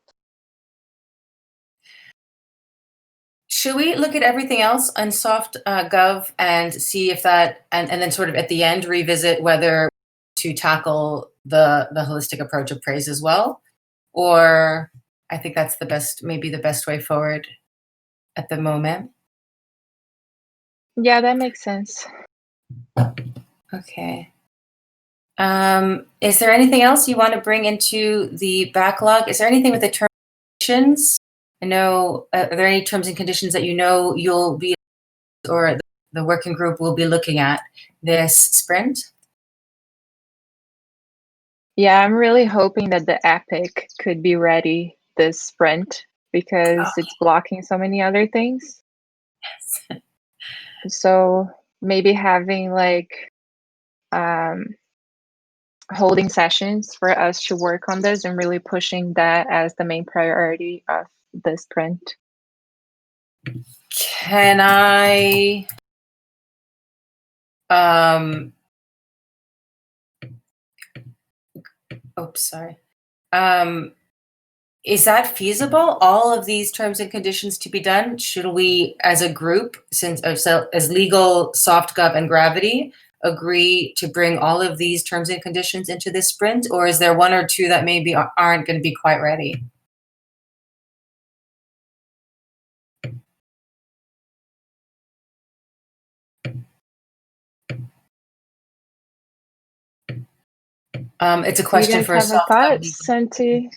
Should we look at everything else on soft gov and see if that, and then sort of at the end revisit whether to tackle the holistic approach of praise as well? Or I think that's maybe the best way forward at the moment. Yeah, that makes sense. Okay. Is there anything else you want to bring into the backlog? Is there anything with the terms and conditions? I know, are there any terms and conditions that you know you'll be, or the working group will be looking at this sprint? Yeah, I'm really hoping that the Epic could be ready this sprint because it's blocking so many other things. Yes. So maybe having like holding sessions for us to work on this and really pushing that as the main priority of the sprint. Can I oops, sorry. Is that feasible? All of these terms and conditions to be done? Should we, as a group, since as legal, SoftGov, and Gravity, agree to bring all of these terms and conditions into this sprint, or is there one or two that maybe aren't going to be quite ready? It's a question for SoftGov. Thought, Santi,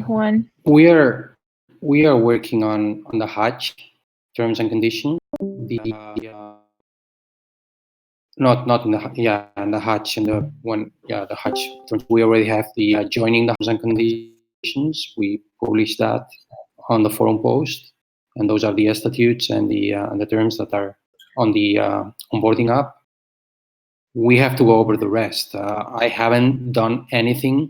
Juan. We are working on the hatch terms and conditions. Not in the in the hatch and the one the hatch. We already have the joining the terms and conditions. We published that on the forum post, and those are the statutes and the terms that are on the onboarding app. We have to go over the rest. I haven't done anything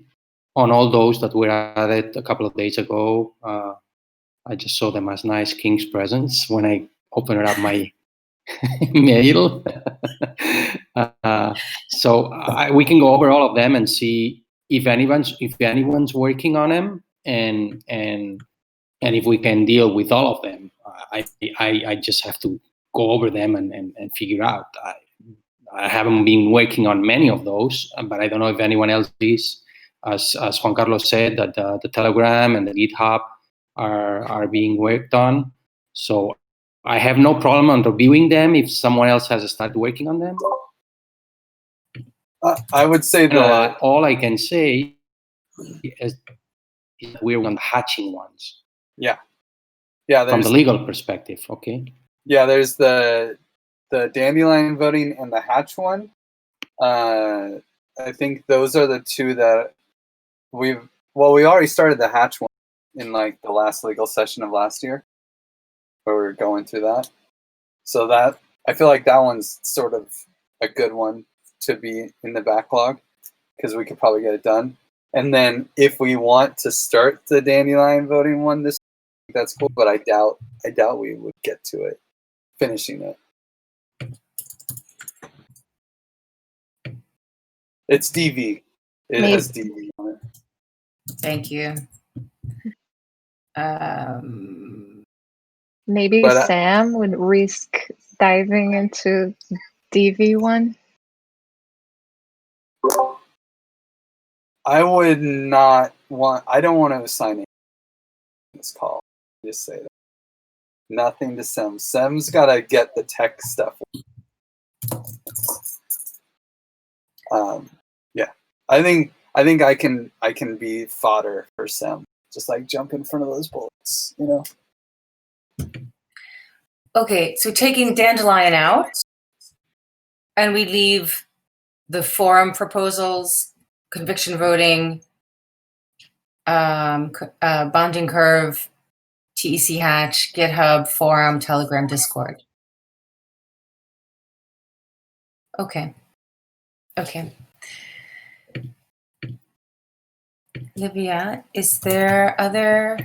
on all those that were added a couple of days ago. I just saw them as nice king's presents when I opened up my mail. So we can go over all of them and see if anyone's working on them, and if we can deal with all of them. I just have to go over them and figure out. I haven't been working on many of those, but I don't know if anyone else is. As Juan Carlos said, that the Telegram and the GitHub are being worked on. So I have no problem on reviewing them if someone else has started working on them. I would say that all I can say is we're on the hatching ones. Yeah. From the legal perspective, okay. Yeah, there's the dandelion voting and the hatch one. I think those are the two that we already started the hatch one in like the last legal session of last year, where we were going through that. So that I feel like that one's sort of a good one to be in the backlog because we could probably get it done. And then if we want to start the dandelion voting one this week, that's cool, but I doubt we would get to it, finishing it. It's DV. It has DV on it. Thank you. Maybe Sam would risk diving into DV1. I would not want. I don't want to assign this call. Just say that. Nothing to Sem. Sem's got to get the tech stuff. Yeah, I think I can be fodder for Sem. Just like jump in front of those bullets, you know. Okay, so taking dandelion out, and we leave the forum proposals, conviction voting, bonding curve, TEC hatch, GitHub, forum, Telegram, Discord. Okay. Livia, is there other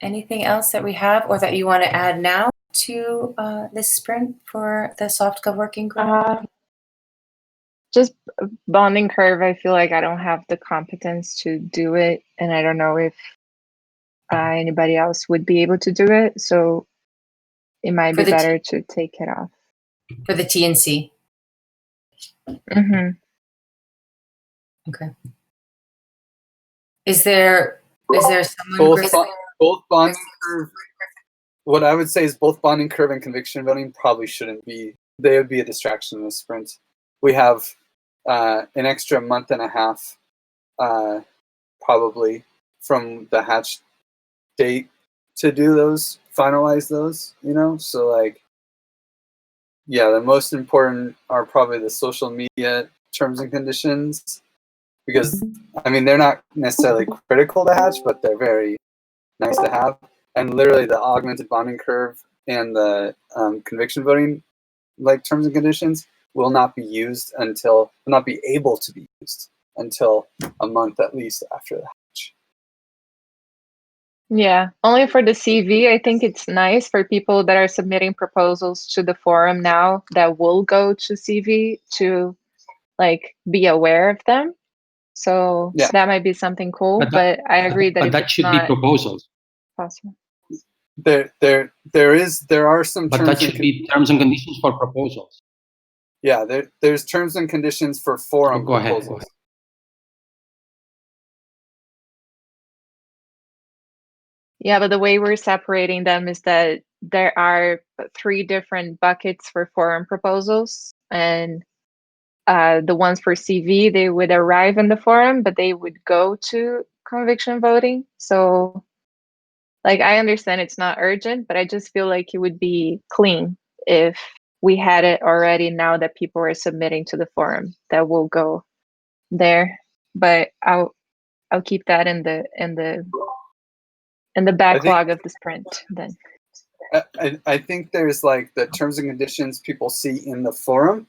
anything else that we have or that you want to add now to this sprint for the SoftGov working group? Just bonding curve, I feel like I don't have the competence to do it, and I don't know if anybody else would be able to do it, so it might be better to take it off. For the TNC? Mm-hmm. Okay. Is there someone both bonding curve? What I would say is both bonding curve and conviction voting probably shouldn't be. They would be a distraction in the sprint. we have an extra month and a half probably from the hatch date to do those, finalize those, you know? So like, yeah, the most important are probably the social media terms and conditions, because I mean, they're not necessarily critical to hatch, but they're very nice to have. And literally the augmented bonding curve and the conviction voting like terms and conditions will not be used until, will not be able to be used until a month at least after the hatch. Yeah, only for the CV, I think it's nice for people that are submitting proposals to the forum now that will go to CV to like be aware of them. So Yeah. that might be something cool, but I agree that but if that it's should be not proposals. possible. There are some But terms that should be terms and conditions for proposals. Yeah, there's terms and conditions for forum Go ahead. proposals. Yeah, but the way we're separating them is that there are 3 different buckets for forum proposals, and the ones for CV, they would arrive in the forum, but they would go to conviction voting. So like, I understand it's not urgent, but I just feel like it would be clean if we had it already now that people are submitting to the forum that will go there. But I'll keep that in the backlog of the sprint then. I think there's like the terms and conditions people see in the forum,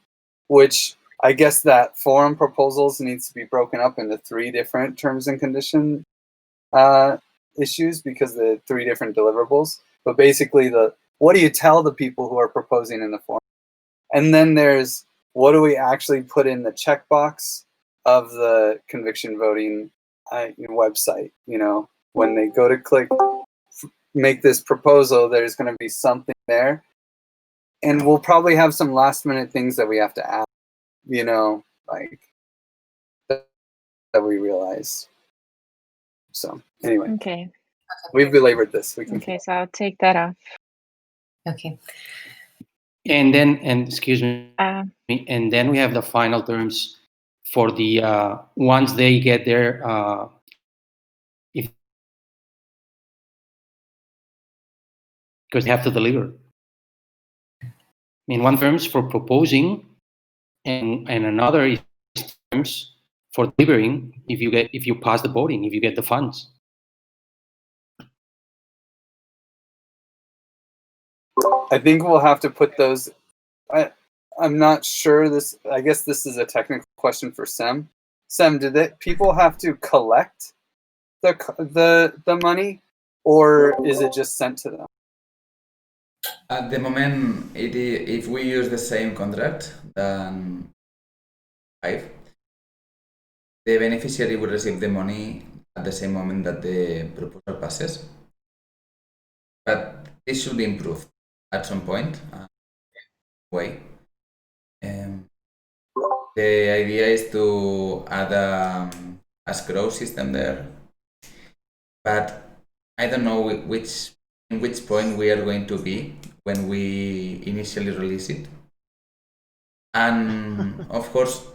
which I guess that forum proposals needs to be broken up into 3 different terms and condition issues, because the 3 different deliverables. But basically, what do you tell the people who are proposing in the forum? And then there's, what do we actually put in the checkbox of the conviction voting website? You know, when they go to click make this proposal, there's going to be something there, and we'll probably have some last minute things that we have to add, you know, like that we realize. So anyway, Okay. We've belabored this. We can Okay, so I'll take that off. Okay. And then, excuse me, and then we have the final terms for the once they get there, if because they have to deliver. I mean, one terms for proposing, and another is terms for delivering. If you pass the voting, if you get the funds. I think we'll have to put those. I'm not sure. I guess this is a technical question for Sem. Sem, people have to collect the money, or is it just sent to them? At the moment, if we use the same contract, then 5, the beneficiary will receive the money at the same moment that the proposal passes. But this should be improved at some point. The idea is to add a escrow system there, but I don't know in which point we are going to be when we initially release it. And of course,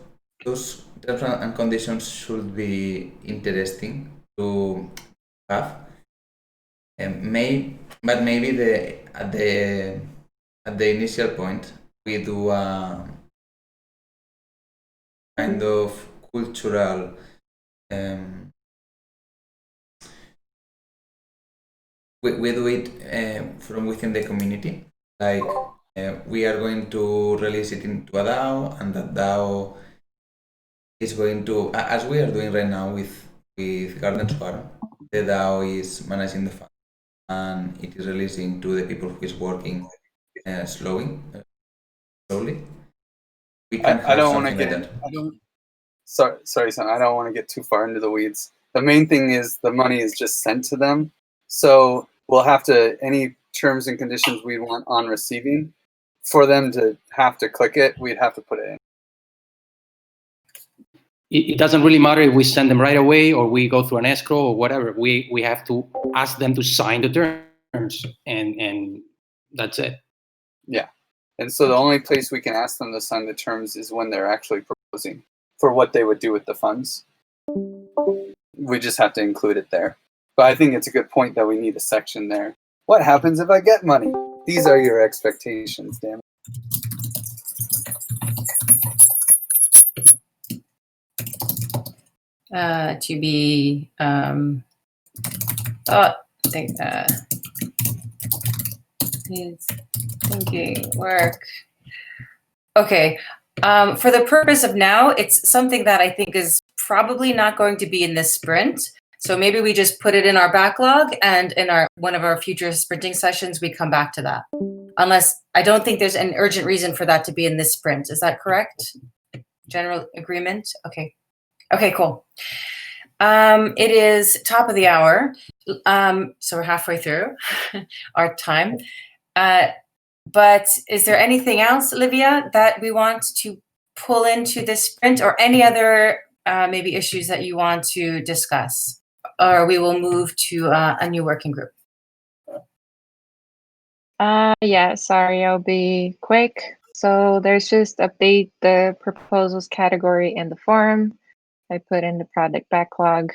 those terms and conditions should be interesting to have. But maybe at the initial point we do a kind of cultural we do it from within the community, like we are going to release it into a DAO, and that DAO is going to, as we are doing right now with Garden Square, the DAO is managing the fund and it is releasing to the people who is working slowly. We can have I don't want to something get. like that. Sorry, son. I don't want to get too far into the weeds. The main thing is the money is just sent to them, so we'll have to, any terms and conditions we want on receiving, for them to have to click it, we'd have to put it in. It doesn't really matter if we send them right away or we go through an escrow or whatever. We have to ask them to sign the terms, and that's it. Yeah, And so the only place we can ask them to sign the terms is when they're actually proposing for what they would do with the funds. We just have to include it there. But I think it's a good point that we need a section there. What happens if I get money? These are your expectations, damn it. To be is thinking work. Okay. For the purpose of now, it's something that I think is probably not going to be in this sprint. So maybe we just put it in our backlog, and in one of our future sprinting sessions, we come back to that. Unless I don't think there's an urgent reason for that to be in this sprint. Is that correct? General agreement? Okay. Okay, cool. It is top of the hour. So we're halfway through our time. But is there anything else, Olivia, that we want to pull into this sprint, or any other maybe issues that you want to discuss? Or we will move to a new working group. Yeah, sorry, I'll be quick. So there's just update the proposals category in the forum. I put in the product backlog.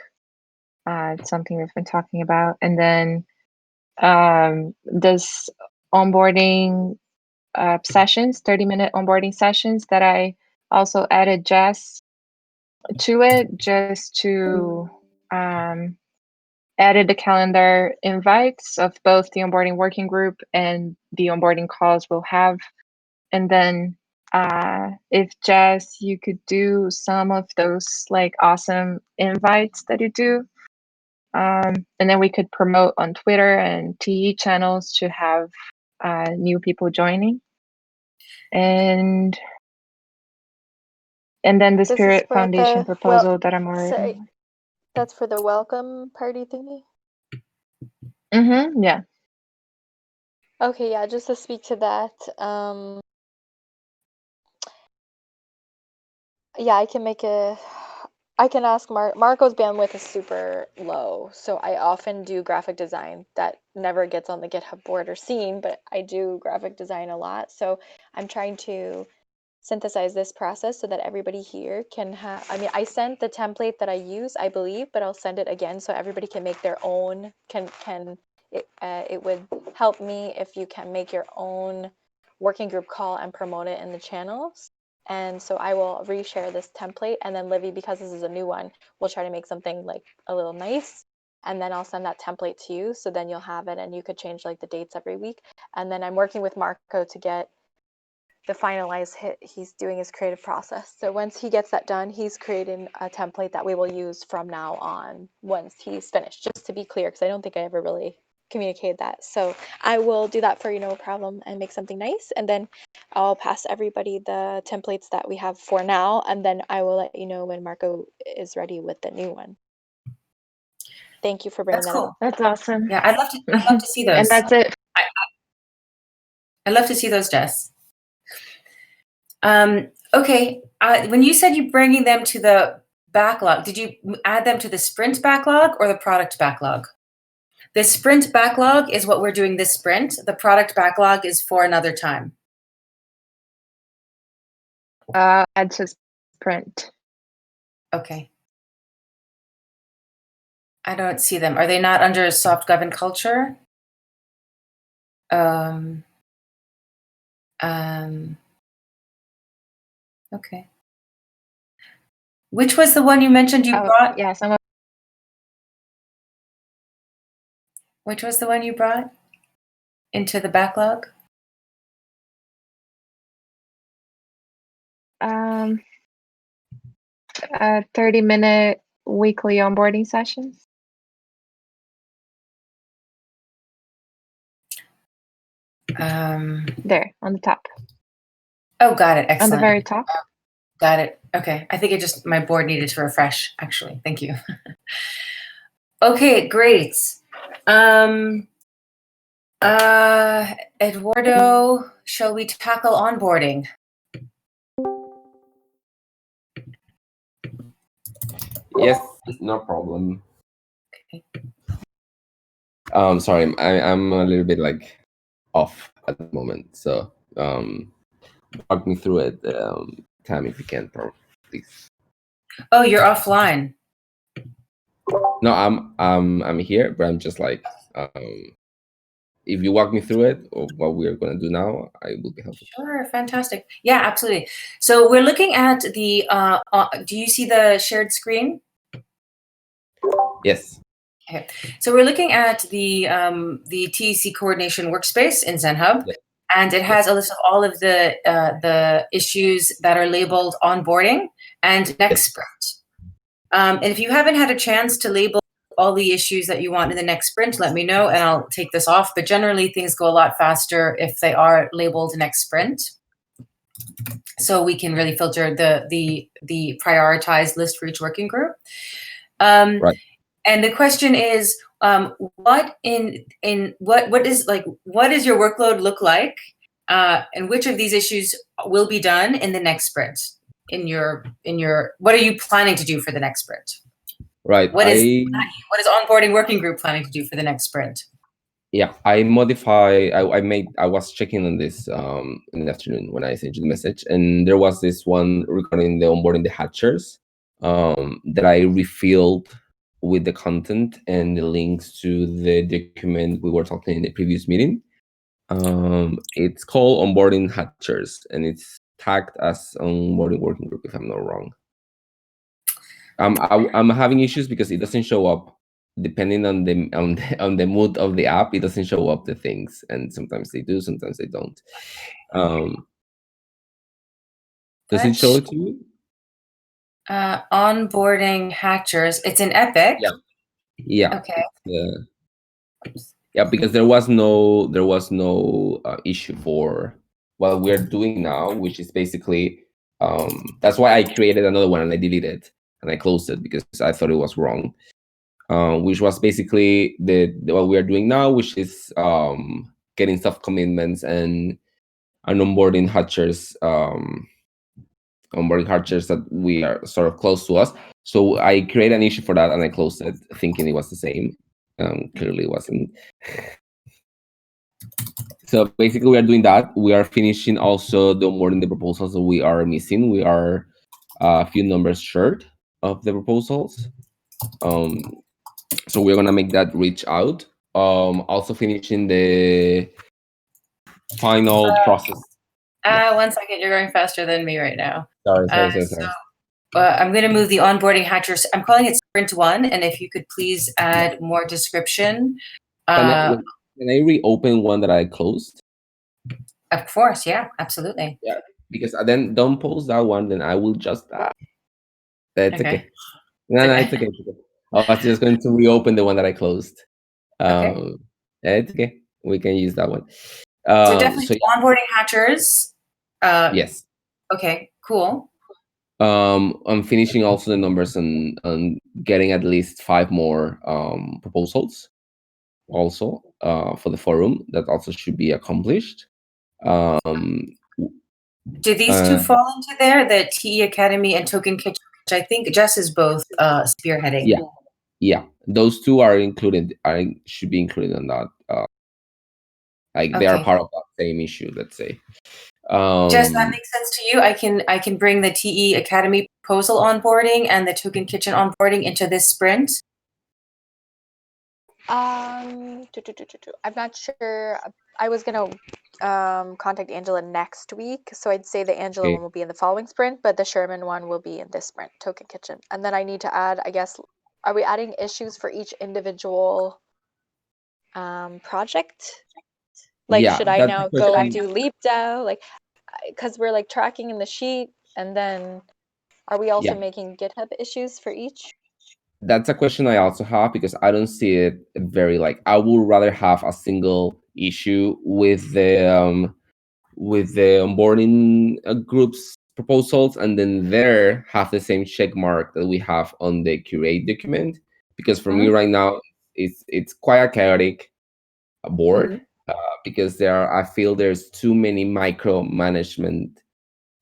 It's something we've been talking about. And then this onboarding sessions, 30-minute onboarding sessions that I also added Jess to it, just to added the calendar invites of both the onboarding working group and the onboarding calls we'll have. And then if Jess, you could do some of those like awesome invites that you do. And then we could promote on Twitter and TE channels to have new people joining. And then the Spirit Foundation proposal that I'm already. Sorry, that's for the welcome party thingy? Mm-hmm, yeah. Okay, yeah, just to speak to that. Yeah, I can ask Marco's bandwidth is super low, so I often do graphic design that never gets on the GitHub board or seen, but I do graphic design a lot. So I'm trying to synthesize this process so that everybody here can have, I mean, I sent the template that I use, I believe, but I'll send it again so everybody can make their own, it would help me if you can make your own working group call and promote it in the channels. And so I will reshare this template, and then Livy, because this is a new one, we'll try to make something like a little nice, and then I'll send that template to you, so then you'll have it and you could change like the dates every week. And then I'm working with Marco to get the finalized hit. He's doing his creative process. So once he gets that done, he's creating a template that we will use from now on once he's finished, just to be clear, because I don't think I ever really communicated that. So I will do that for you, no problem, and make something nice. And then I'll pass everybody the templates that we have for now. And then I will let you know when Marco is ready with the new one. Thank you for bringing that up. That's awesome. Yeah, I'd love to see those. And that's it. I'd love to see those, Jess. Okay, when you said you're bringing them to the backlog, did you add them to the sprint backlog or the product backlog? The sprint backlog is what we're doing this sprint. The product backlog is for another time. Add to sprint. Okay. I don't see them. Are they not under soft gov and culture? Okay. Which was the one you mentioned you brought? Yeah, Which was the one you brought into the backlog? 30-minute weekly onboarding sessions. There, on the top. Oh, got it. Excellent. On the very top. Got it. Okay. I think my board needed to refresh, actually. Thank you. Okay, great. Eduardo, shall we tackle onboarding? Yes, no problem. Okay. Sorry, I'm a little bit like off at the moment, so walk me through it, Tam, if you can, please. Oh, you're offline. No, I'm here, but I'm just like, if you walk me through it or what we are going to do now, I will be helpful. Sure, fantastic. Yeah, absolutely. So we're looking at the, do you see the shared screen? Yes. Okay. So we're looking at the TEC coordination workspace in ZenHub, Yes. and it has a list of all of the issues that are labeled onboarding and next sprint. And if you haven't had a chance to label all the issues that you want in the next sprint, let me know and I'll take this off. But generally things go a lot faster if they are labeled next sprint. So we can really filter the prioritized list for each working group. Right. And the question is, what is your workload look like, and which of these issues will be done in the next sprint? What are you planning to do for the next sprint? Right. What is onboarding working group planning to do for the next sprint? Yeah, I was checking on this in the afternoon when I sent you the message, and there was this one regarding the onboarding the hatchers that I refilled with the content and the links to the document we were talking in the previous meeting. It's called Onboarding Hatchers, and it's tagged as onboarding working group, if I'm not wrong. I'm having issues because it doesn't show up depending on the mood of the app. It doesn't show up the things, and sometimes they do, sometimes they don't. Does it show it to you? Onboarding hatchers. It's in Epic. Yeah. Okay. Yeah, because there was no issue for what we're doing now, which is basically that's why I created another one and I deleted it and I closed it because I thought it was wrong. Which was basically what we are doing now, which is getting soft commitments and onboarding hatchers, that we are sort of close to us. So I created an issue for that and I closed it, thinking it was the same. Clearly it wasn't. So basically we are doing that. We are finishing also the onboarding the proposals that we are missing. We are a few numbers short of the proposals. So we're gonna make that reach out. Also finishing the final process. 1 second, you're going faster than me right now. Sorry. I'm going to move the onboarding hatchers. I'm calling it Sprint 1, and if you could please add more description. Can I reopen one that I closed? Of course, yeah, absolutely. Yeah, because then don't post that one, then I will just. That's okay. No, it's okay. I was just going to reopen the one that I closed. It's okay. We can use that one. So definitely onboarding hatchers. Yes. Okay, cool. I'm finishing also the numbers and getting at least 5 more proposals also for the forum that also should be accomplished. Do these two fall into there, the TE Academy and Token Kitchen, which I think Jess is both spearheading? Yeah, those two are included. Should be included on that. They are part of that same issue, let's say. Jess, that makes sense to you? I can bring the TE Academy proposal onboarding and the Token Kitchen onboarding into this sprint? I'm not sure. I was gonna contact Angela next week, so I'd say the Angela one will be in the following sprint, but the Sherman one will be in this sprint, Token Kitchen. And then I need to add, I guess, are we adding issues for each individual project? Like, should I now go and do leap down? Like, because we're like tracking in the sheet, and then are we also making GitHub issues for each? That's a question I also have because I don't see it very I would rather have a single issue with the onboarding groups proposals and then there have the same check mark that we have on the curate document, because for me right now it's quite a chaotic board because I feel there's too many micromanagement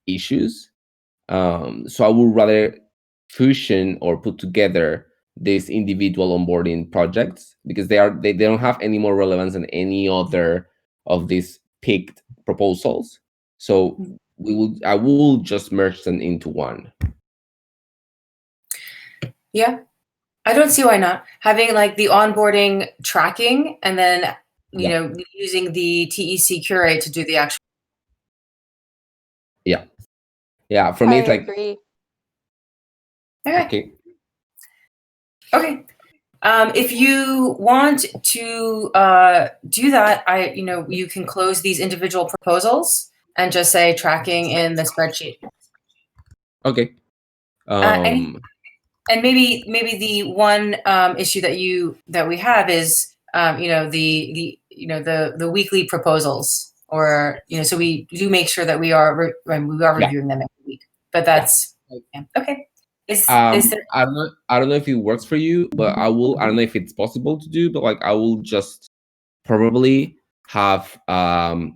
issues. So I would rather fusion or put together these individual onboarding projects because they don't have any more relevance than any other of these picked proposals. So I will just merge them into one. Yeah, I don't see why not. Having like the onboarding tracking and then, you know, using the TEC curate to do the actual. Yeah. Yeah. For me, it's like, agree. Okay. If you want to do that, you can close these individual proposals and just say tracking in the spreadsheet. Okay. And maybe the one issue that we have is the weekly proposals, or so we do make sure that we are reviewing them every week. But that's okay. Is there? I don't know if it works for you, but I don't know if it's possible to do, but like I will just probably have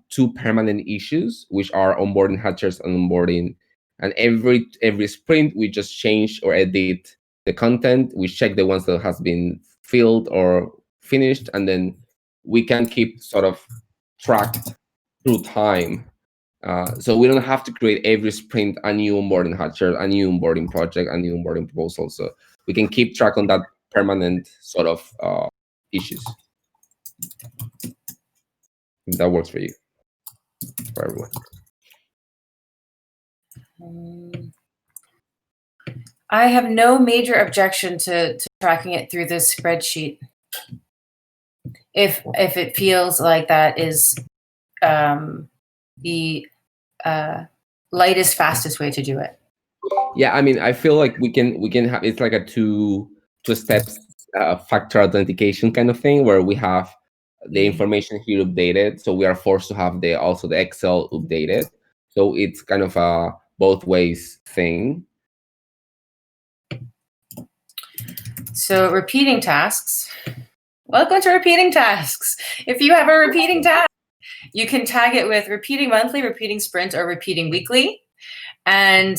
2 permanent issues, which are onboarding hatchers and onboarding. And every sprint, we just change or edit the content. We check the ones that has been filled or finished, and then we can keep sort of tracked through time. So we don't have to create every sprint a new onboarding hatcher, a new onboarding project, a new onboarding proposal. So we can keep track on that permanent sort of issues. If that works for you, for everyone. I have no major objection to tracking it through this spreadsheet. If it feels like that is the lightest, fastest way to do it. Yeah, I mean, I feel like we can have, it's like a two steps factor authentication kind of thing, where we have the information here updated, so we are forced to have also the Excel updated. So it's kind of a both ways thing. So repeating tasks. Welcome to repeating tasks. If you have a repeating task, you can tag it with repeating monthly, repeating sprint, or repeating weekly. And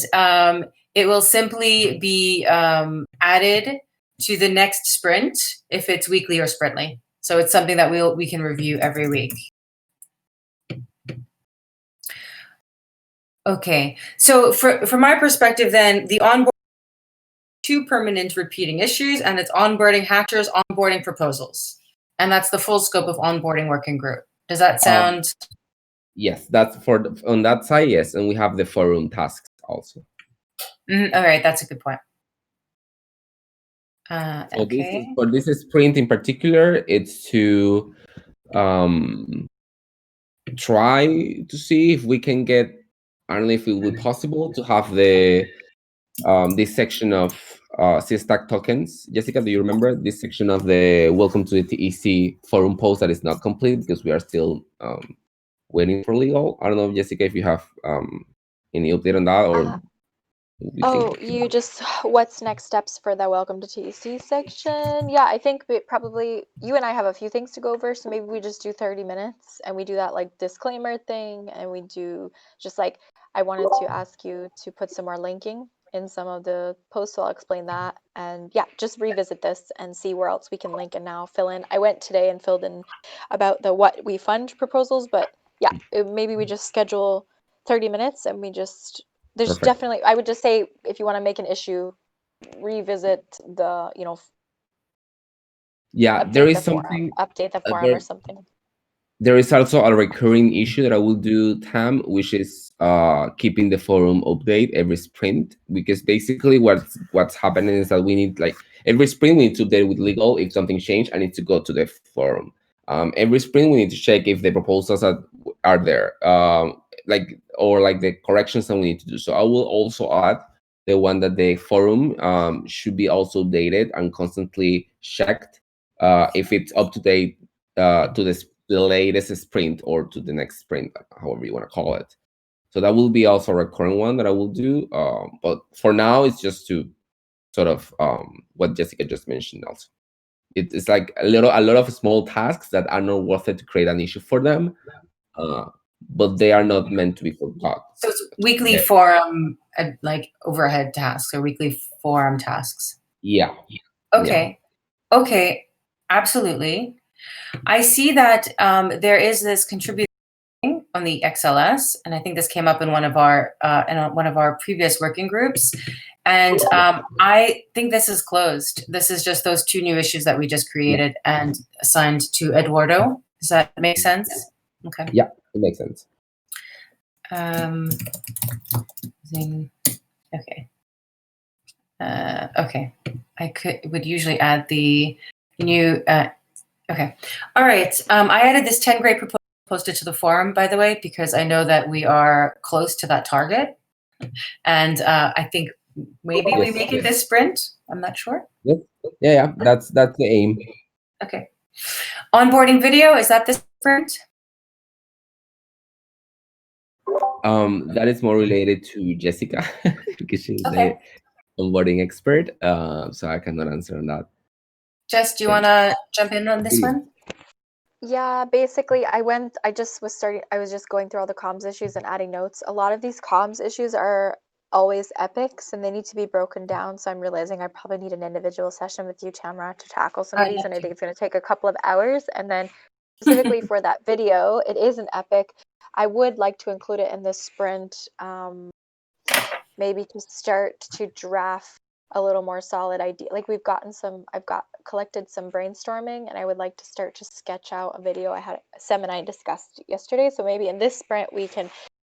it will simply be added to the next sprint if it's weekly or sprintly. So it's something that we can review every week. Okay, so from my perspective then, the onboarding 2 permanent repeating issues, and it's onboarding hatchers, onboarding proposals. And that's the full scope of onboarding working group. Does that sound? Yes, that's on that side, yes. And we have the forum tasks also. All right, that's a good point. So okay. this sprint in particular, it's to try to see if we can get, I don't know if it will be possible to have the this section of CStack tokens. Jessica, do you remember this section of the welcome to the TEC forum post that is not complete because we are still waiting for legal? I don't know, Jessica, if you have any update on that, or you just what's next steps for the welcome to TEC section? Yeah, I think probably you and I have a few things to go over, so maybe we just do 30 minutes and we do that like disclaimer thing, and we do just like, I wanted to ask you to put some more linking in some of the posts, so I'll explain that. And yeah, just revisit this and see where else we can link and now fill in. I went today and filled in about the what we fund proposals, but yeah, maybe we just schedule 30 minutes and we just, there's Perfect. definitely, I would just say, if you want to make an issue, revisit the, yeah, there is something, update the forum or something. There is also a recurring issue that I will do, Tam, which is keeping the forum update every sprint, because basically what's happening is that we need, like, every sprint we need to update with legal. If something changed, I need to go to the forum. Every sprint we need to check if the proposals are there, or the corrections that we need to do. So I will also add the one that the forum should be also updated and constantly checked if it's up to date to the latest sprint or to the next sprint, however you want to call it. So that will be also a recurring one that I will do. But for now, it's just to sort of what Jessica just mentioned also. It's like a lot of small tasks that are not worth it to create an issue for them, but they are not meant to be forgotten. So it's weekly forum, like overhead tasks or weekly forum tasks. Yeah. Okay. Yeah. Okay. Absolutely. I see that there is this contributing on the XLS, and I think this came up in one of our previous working groups. And I think this is closed. This is just those 2 new issues that we just created and assigned to Eduardo. Does that make sense? Okay. Yeah, it makes sense. Okay. Okay. I would usually add the new. Okay. All right. I added this 10 grade proposal posted to the forum, by the way, because I know that we are close to that target, and I think maybe we make it this sprint. I'm not sure. Yep. Yeah. That's the aim. Okay. Onboarding video, is that this sprint? That is more related to Jessica because she's the onboarding expert. So I cannot answer on that. Jess, do you want to jump in on this one? Yeah, basically I was just going through all the comms issues and adding notes. A lot of these comms issues are always epics and they need to be broken down. So I'm realizing I probably need an individual session with you, Tamara, to tackle some of these. And I think it's going to take a couple of hours. And then specifically for that video, it is an epic. I would like to include it in this sprint, maybe to start to draft a little more solid idea. Like I've collected some brainstorming and I would like to start to sketch out a video. Sam and I discussed yesterday. So maybe in this sprint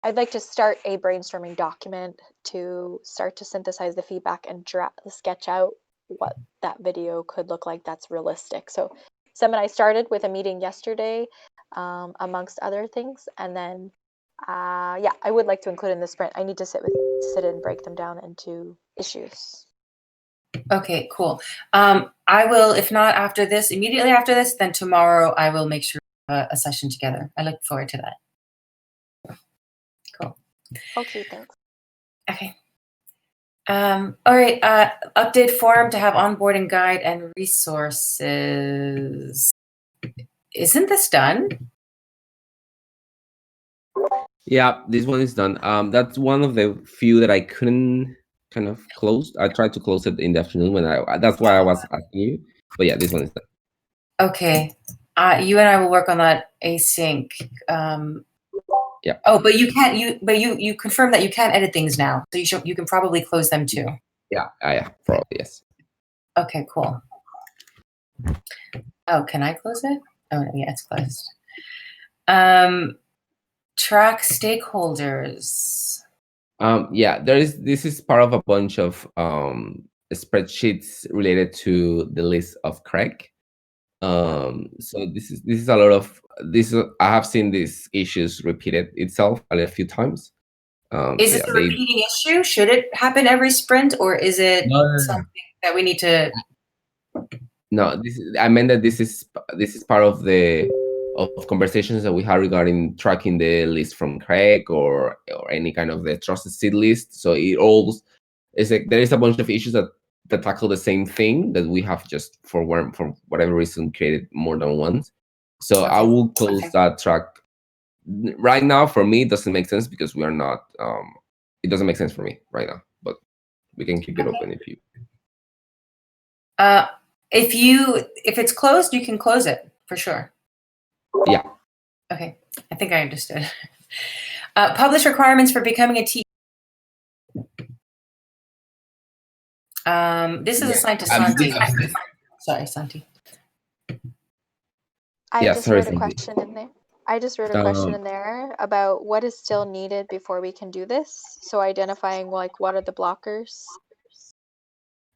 I'd like to start a brainstorming document to start to synthesize the feedback and sketch out what that video could look like that's realistic. So Sam and I started with a meeting yesterday, amongst other things. And then, I would like to include in the sprint. I need to sit and break them down into issues. Okay, cool. I will, if not after this, immediately after this, then tomorrow I will make sure a session together. I look forward to that. Cool. Okay, thanks. Okay. All right. Update forum to have onboarding guide and resources. Isn't this done? Yeah, this one is done. That's one of the few that I couldn't kind of close. I tried to close it in the afternoon that's why I was asking you. But yeah, this one is done. Okay. You and I will work on that async. Yeah. Oh, but you can't. You confirm that you can't edit things now, so you can probably close them too. Yeah. Yeah. Probably yes. Okay. Cool. Oh, can I close it? Oh, no, yeah, it's closed. Track stakeholders. Yeah, this is part of a bunch of spreadsheets related to the list of Craig. So this is a lot of this. I have seen these issues repeated itself a few times. Is it a repeating issue? Should it happen every sprint, or is it something that we need to? No, I meant that this is part of the conversations that we had regarding tracking the list from Craig or any kind of the trusted seed list. So it all is like there is a bunch of issues that tackle the same thing that we have just for whatever reason created more than once. So I will close that track right now. For me, it doesn't make sense because we are not. It doesn't make sense for me right now, but we can keep it open if you. If it's closed, you can close it for sure. Yeah. Okay, I think I understood. Publish requirements for becoming a TEC. This is assigned to Santi. Sorry, Santi. I just wrote a question in there. I just wrote a question in there about what is still needed before we can do this. So identifying like what are the blockers.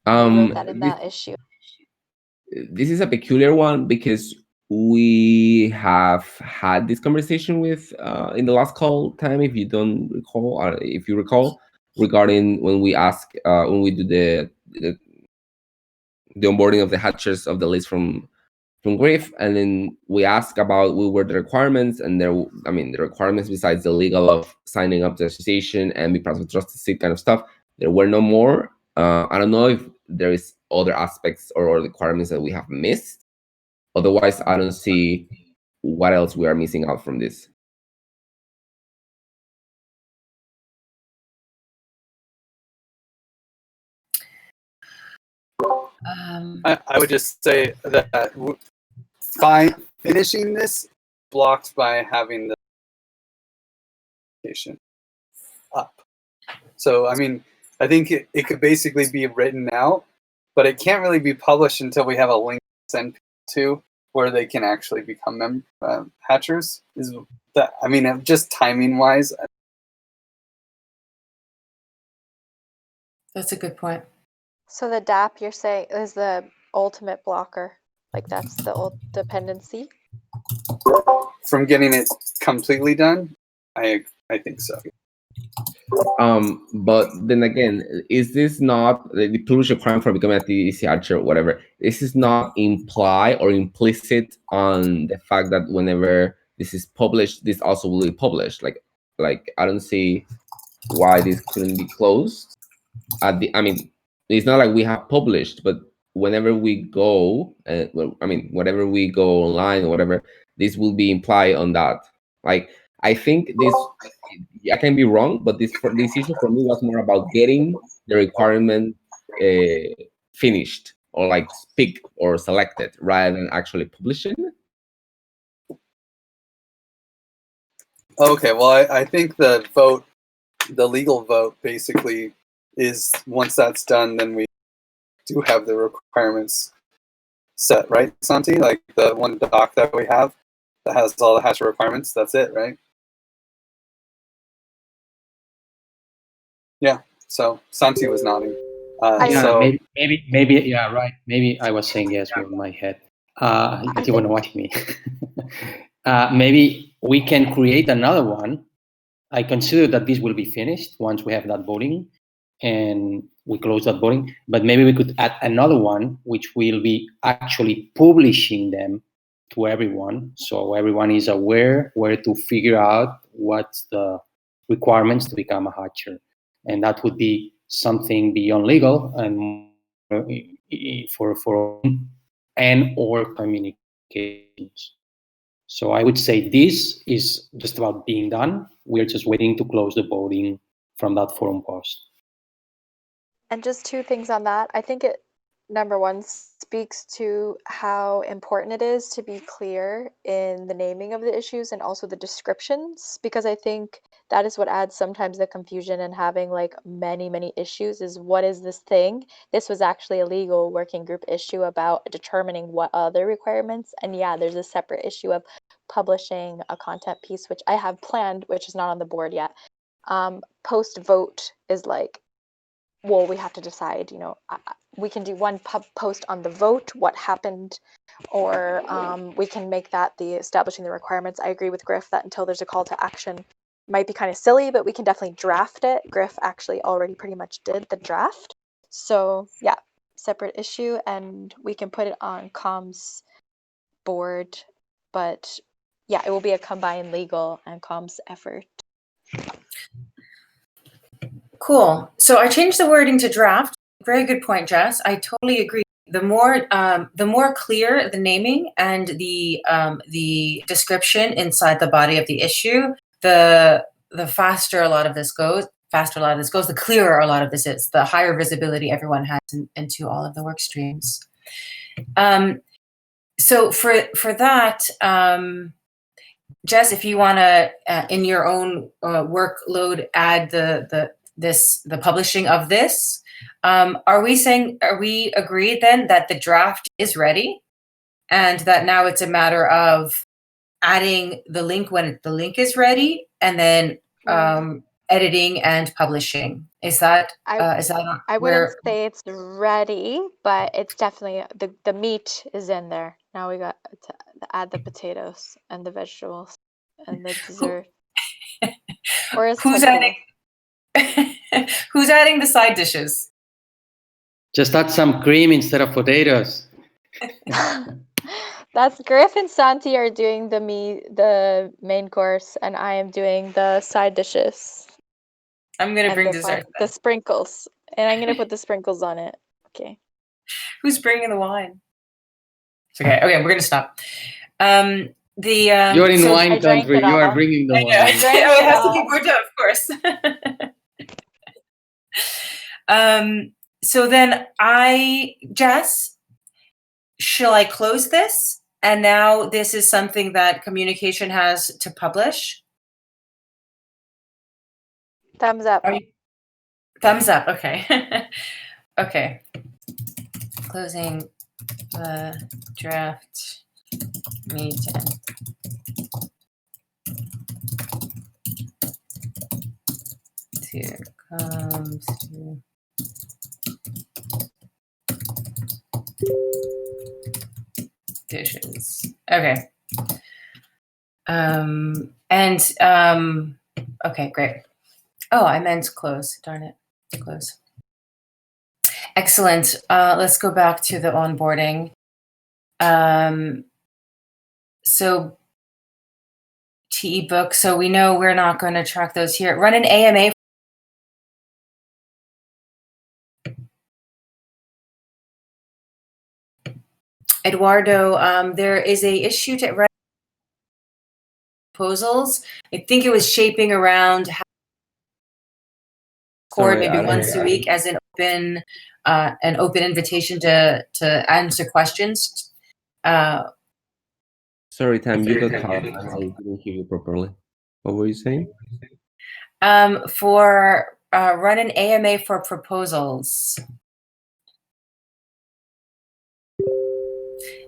I wrote that in that issue. This is a peculiar one because we have had this conversation with in the last call time, if you don't recall, or if you recall, regarding when we ask when we do the onboarding of the hatchers of the list from Griff, and then we ask about what were the requirements, and the requirements besides the legal of signing up to the association and be part of the trusted seed kind of stuff, there were no more. I don't know if there is other aspects or requirements that we have missed. Otherwise, I don't see what else we are missing out from this. I would just say that finishing this blocked by having the communication up. So, I mean, I think it could basically be written out, but it can't really be published until we have a link to send to where they can actually become hatchers. Is that, I mean, just timing wise. That's a good point. So the DAP you're saying is the ultimate blocker, like that's the old dependency. From getting it completely done, I think so. But then again, is this not the push requirement for becoming a TEC archer or whatever? This is not imply or implicit on the fact that whenever this is published, this also will be published. Like I don't see why this couldn't be closed. I mean, it's not like we have published, but whenever we go, whenever we go online or whatever, this will be implied on that. Like, I think this, I can be wrong, but this issue for me was more about getting the requirement finished or like picked or selected rather than actually publishing. Okay, well, I think the vote, the legal vote, basically is once that's done, then we do have the requirements set, right, Santi? Like the one doc that we have that has all the hatcher requirements, that's it, right? Yeah, so Santi was nodding. Yeah, so maybe, yeah, right. Maybe I was saying yes with my head. You want to watch me. Maybe we can create another one. I consider that this will be finished once we have that voting and we close that voting, but maybe we could add another one which will be actually publishing them to everyone, so everyone is aware where to figure out what's the requirements to become a hatcher. And that would be something beyond legal and for and or communications. So I would say this is just about being done. We're just waiting to close the voting from that forum post. And just two things on that. I think it, number one, speaks to how important it is to be clear in the naming of the issues and also the descriptions, because I think that is what adds sometimes the confusion and having like many issues is what is this thing? This was actually a legal working group issue about determining what other requirements. And yeah, there's a separate issue of publishing a content piece, which I have planned, which is not on the board yet. Post vote is like, well, we have to decide, you know, we can do one post on the vote, what happened, or we can make that the establishing the requirements. I agree with Griff that until there's a call to action might be kind of silly, but we can definitely draft it. Griff actually already pretty much did the draft. So yeah, separate issue, and we can put it on comms board, but yeah, it will be a combined legal and comms effort. Cool. So I changed the wording to draft. Very good point, Jess. I totally agree. The more clear the naming and the description inside the body of the issue, the faster a lot of this goes. The clearer a lot of this is. The higher visibility everyone has into all of the work streams. So for that, Jess, if you want to, in your own workload, add the publishing of this, are we agreed then that the draft is ready and that now it's a matter of adding the link when the link is ready and then editing and publishing? Is that I wouldn't say it's ready, but it's definitely the meat is in there. Now we got to add the potatoes and the vegetables and the dessert. Or is who's adding the side dishes? Just add some cream instead of potatoes. That's Griff and Santi are doing the main course, and I am doing the side dishes. I'm gonna bring dessert. The sprinkles, and I'm gonna put the sprinkles on it. Okay. Who's bringing the wine? Okay, we're gonna stop. You're in wine country. You are bringing the wine. It has to be Bordeaux, of course. So then Jess, shall I close this? And now this is something that communication has to publish? Thumbs up. Thumbs up. Okay. Okay. Closing the draft meeting. Here comes to dishes. Okay. Okay, great. Oh, I meant close. Darn it. Close. Excellent. Let's go back to the onboarding. So TE book. So we know we're not going to track those here. Run an AMA. Eduardo, there is a issue to write proposals. I think it was shaping around how record maybe once a week as an open invitation to answer questions. Sorry, Tam, you got cut. I didn't hear you properly. What were you saying? For run an AMA for proposals.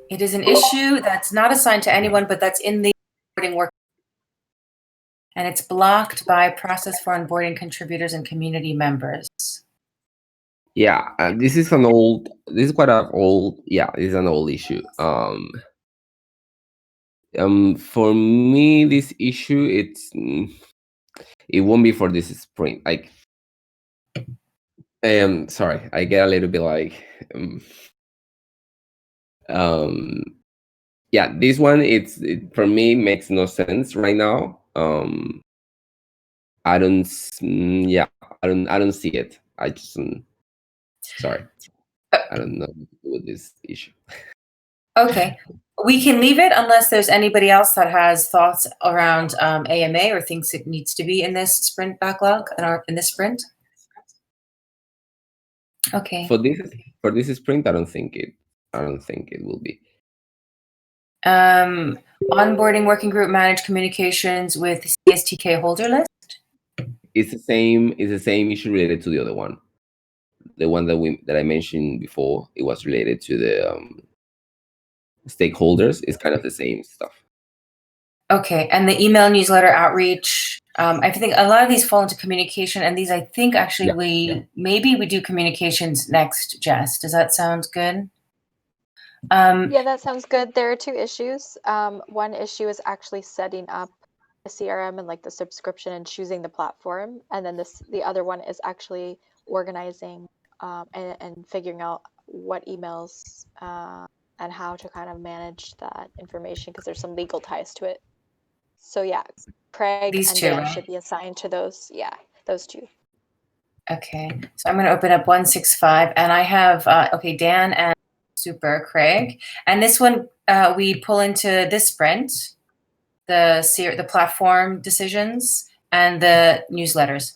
It is an issue that's not assigned to anyone, but that's in the onboarding work. And it's blocked by process for onboarding contributors and community members. Yeah, this is quite an old, this is an old issue. For me, this issue, it won't be for this sprint. Like, sorry, I get a little bit like, yeah, this one, for me makes no sense right now. I don't see it. I just, sorry, I don't know what to do with this issue. Okay, we can leave it unless there's anybody else that has thoughts around AMA or thinks it needs to be in this sprint backlog in this sprint. Okay. For this sprint, I don't think it will be. Onboarding working group manage communications with CSTK holder list. It's the same issue related to the other one. The one that I mentioned before, it was related to the stakeholders. It's kind of the same stuff. Okay, and the email newsletter outreach. I think a lot of these fall into communication, and these I think actually maybe we do communications next, Jess. Does that sound good? Yeah, that sounds good. There are two issues. One issue is actually setting up a CRM and like the subscription and choosing the platform, and then the other one is actually organizing and figuring out what emails and how to kind of manage that information because there's some legal ties to it. So yeah, Craig and Dan should be assigned to those. Yeah, those two. Okay, so I'm going to open up 165, and I have Dan and Super Craig, and this one we pull into this sprint, the platform decisions and the newsletters.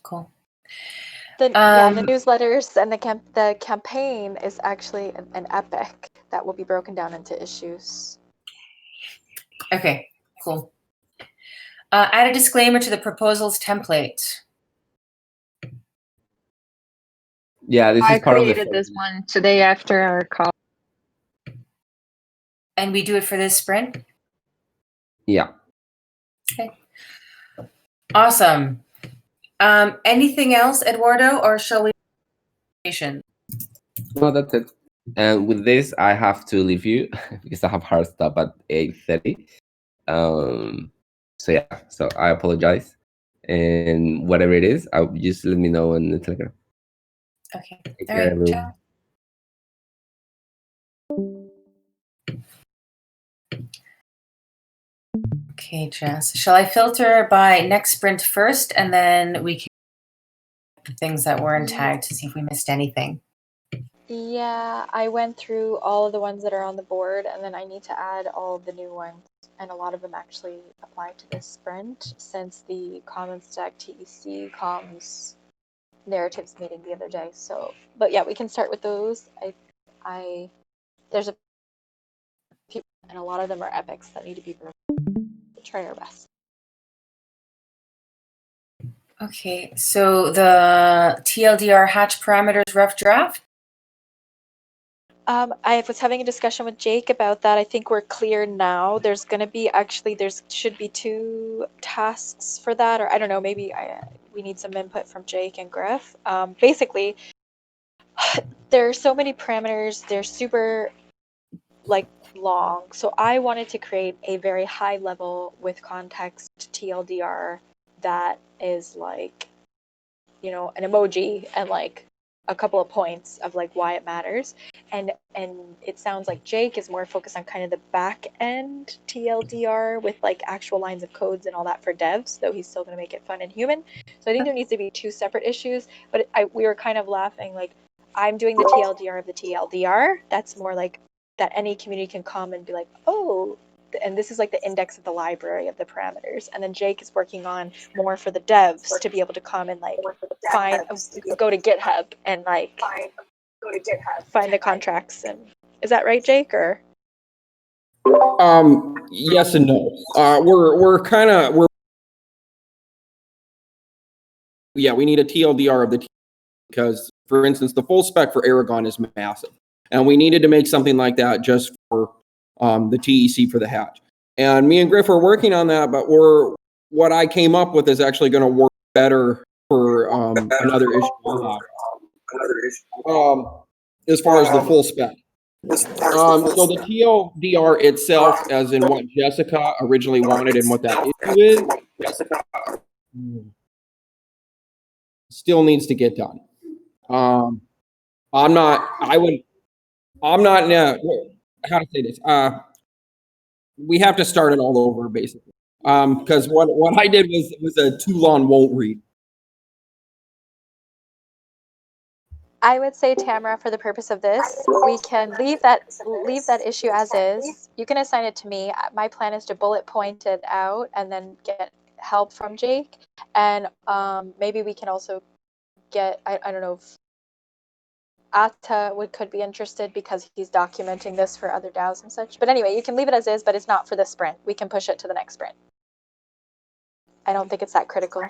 Cool. The newsletters and the campaign is actually an epic that will be broken down into issues. Okay, cool. Add a disclaimer to the proposals template. Yeah, this is part of the. I created this one today after our call. And we do it for this sprint? Yeah. Okay. Awesome. Anything else, Eduardo, or shall we? No, that's it. And with this, I have to leave you because I have hard stop at 8:30. So yeah, so I apologize. And whatever it is, I'll just let me know on the Telegram. Okay. Take All care, right. everyone. Ciao. Okay, Jess. Shall I filter by next sprint first, and then we can the things that weren't tagged to see if we missed anything? Yeah, I went through all of the ones that are on the board, and then I need to add all of the new ones. And a lot of them actually apply to this sprint since the Common Stack TEC comms narratives meeting the other day. So, but yeah, we can start with those. There's a few, and a lot of them are epics that need to be. We'll try our best. Okay, so the TLDR hatch parameters rough draft. I was having a discussion with Jake about that. I think we're clear now. There's going to be should be 2 tasks for that, or I don't know, maybe we need some input from Jake and Griff. Basically, there are so many parameters. They're super long. So I wanted to create a very high level with context TLDR that is like, an emoji and like a couple of points of like why it matters. And it sounds like Jake is more focused on kind of the back end TLDR with like actual lines of codes and all that for devs, though he's still going to make it fun and human. So I think there needs to be 2 separate issues, but we were kind of laughing, like I'm doing the TLDR of the TLDR. That's more like that any community can come and be like, oh, and this is like the index of the library of the parameters. And then Jake is working on more for the devs to be able to come and like go to GitHub and like find the contracts. And is that right, Jake? Or yes and no. We need a TLDR of the because, for instance, the full spec for Aragon is massive, and we needed to make something like that just for the TEC for the hatch. And me and Griff are working on that, but what I came up with is actually going to work better for another issue. As far as the full spec. So the TLDR itself, as in what Jessica originally wanted and what that issue is, still needs to get done. I'm not how to say this. We have to start it all over, basically. Because what I did was a too long won't read. I would say, Tamara, for the purpose of this, we can leave that issue as is. You can assign it to me. My plan is to bullet point it out and then get help from Jake. And maybe we can also get, I don't know if Atta could be interested because he's documenting this for other DAOs and such. But anyway, you can leave it as is, but it's not for the sprint. We can push it to the next sprint. I don't think it's that critical.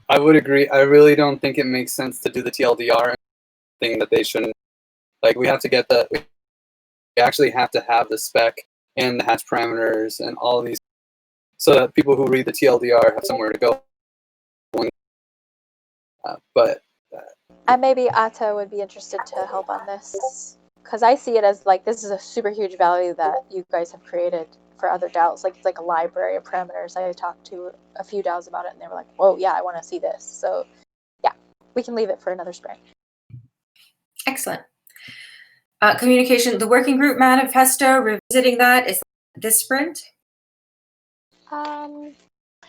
I would agree. I really don't think it makes sense to do the TLDR thing that they shouldn't. Like, we actually have to have the spec and the hatch parameters and all of these so that people who read the TLDR have somewhere to go. And maybe Atta would be interested to help on this, because I see it as like this is a super huge value that you guys have created for other DAOs. Like it's like a library of parameters. I talked to a few DAOs about it, and they were like, "Whoa, yeah, I want to see this." So, yeah, we can leave it for another sprint. Excellent. Communication, the working group manifesto, revisiting that is this sprint.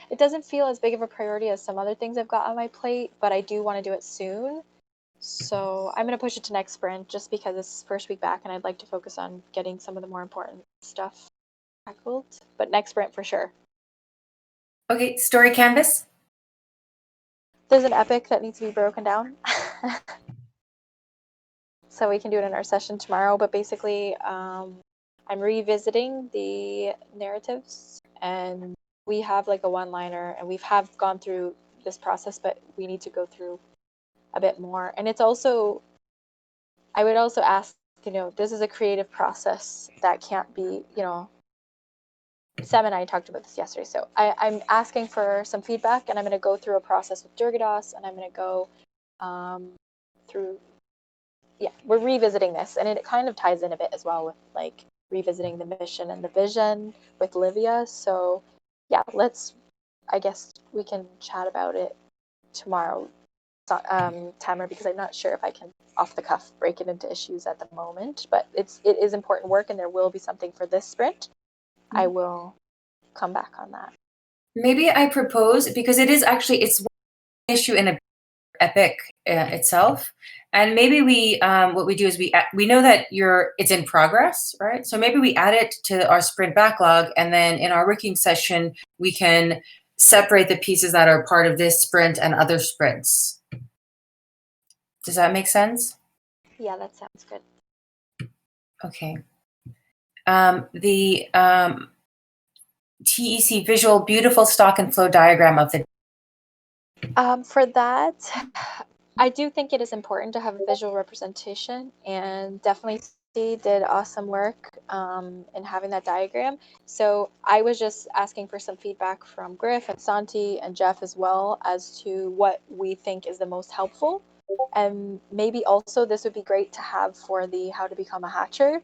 It doesn't feel as big of a priority as some other things I've got on my plate, but I do want to do it soon. So I'm going to push it to next sprint just because it's first week back and I'd like to focus on getting some of the more important stuff tackled. But next sprint for sure. Okay, story canvas. There's an epic that needs to be broken down. So we can do it in our session tomorrow. But basically, I'm revisiting the narratives, and we have like a one-liner, and we have gone through this process, but we need to go through a bit more. And it's also, I would also ask, this is a creative process that can't be, Sam and I talked about this yesterday. So I'm asking for some feedback, and I'm going to go through a process with Durgados, and I'm going to go through, we're revisiting this. And it kind of ties in a bit as well with like revisiting the mission and the vision with Livia. So I guess we can chat about it tomorrow, Tamara, because I'm not sure if I can off the cuff break it into issues at the moment, but it is important work, and there will be something for this sprint. Mm-hmm. I will come back on that. Maybe I propose, because it's one issue in a epic itself, and maybe we what we do is we know that it's in progress, right? So maybe we add it to our sprint backlog, and then in our working session we can separate the pieces that are part of this sprint and other sprints. Does that make sense? Yeah, that sounds good. Okay. TEC visual, beautiful stock and flow diagram of the. For that, I do think it is important to have a visual representation, and definitely Steve did awesome work in having that diagram. So I was just asking for some feedback from Griff and Santi and Jeff as well as to what we think is the most helpful. And maybe also this would be great to have for the How to Become a Hatcher,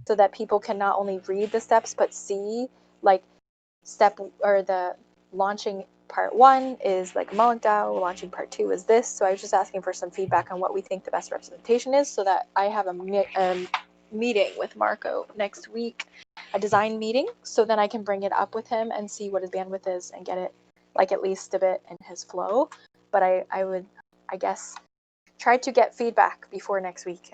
so that people can not only read the steps but see like step or the launching part 1 is like Mullen DAO, launching part 2 is this. So I was just asking for some feedback on what we think the best representation is, so that I have a meeting with Marco next week, a design meeting, so then I can bring it up with him and see what his bandwidth is and get it like at least a bit in his flow. But I would, I guess, try to get feedback before next week.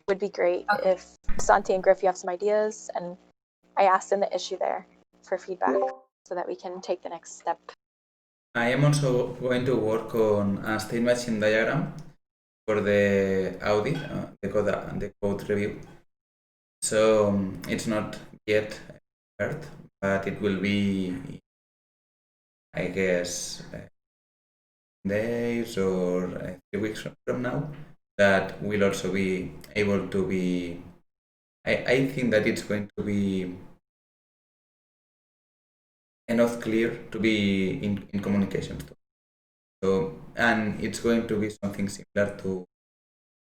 Would be great if Santi and Griff, you have some ideas, and I asked in the issue there for feedback so that we can take the next step. I am also going to work on a state machine diagram for the audit, the code review. So it's not yet prepared, but it will be, I guess, days or 3 weeks from now. That will also be able to be. I think that it's going to be enough clear to be in communication. So, and it's going to be something similar to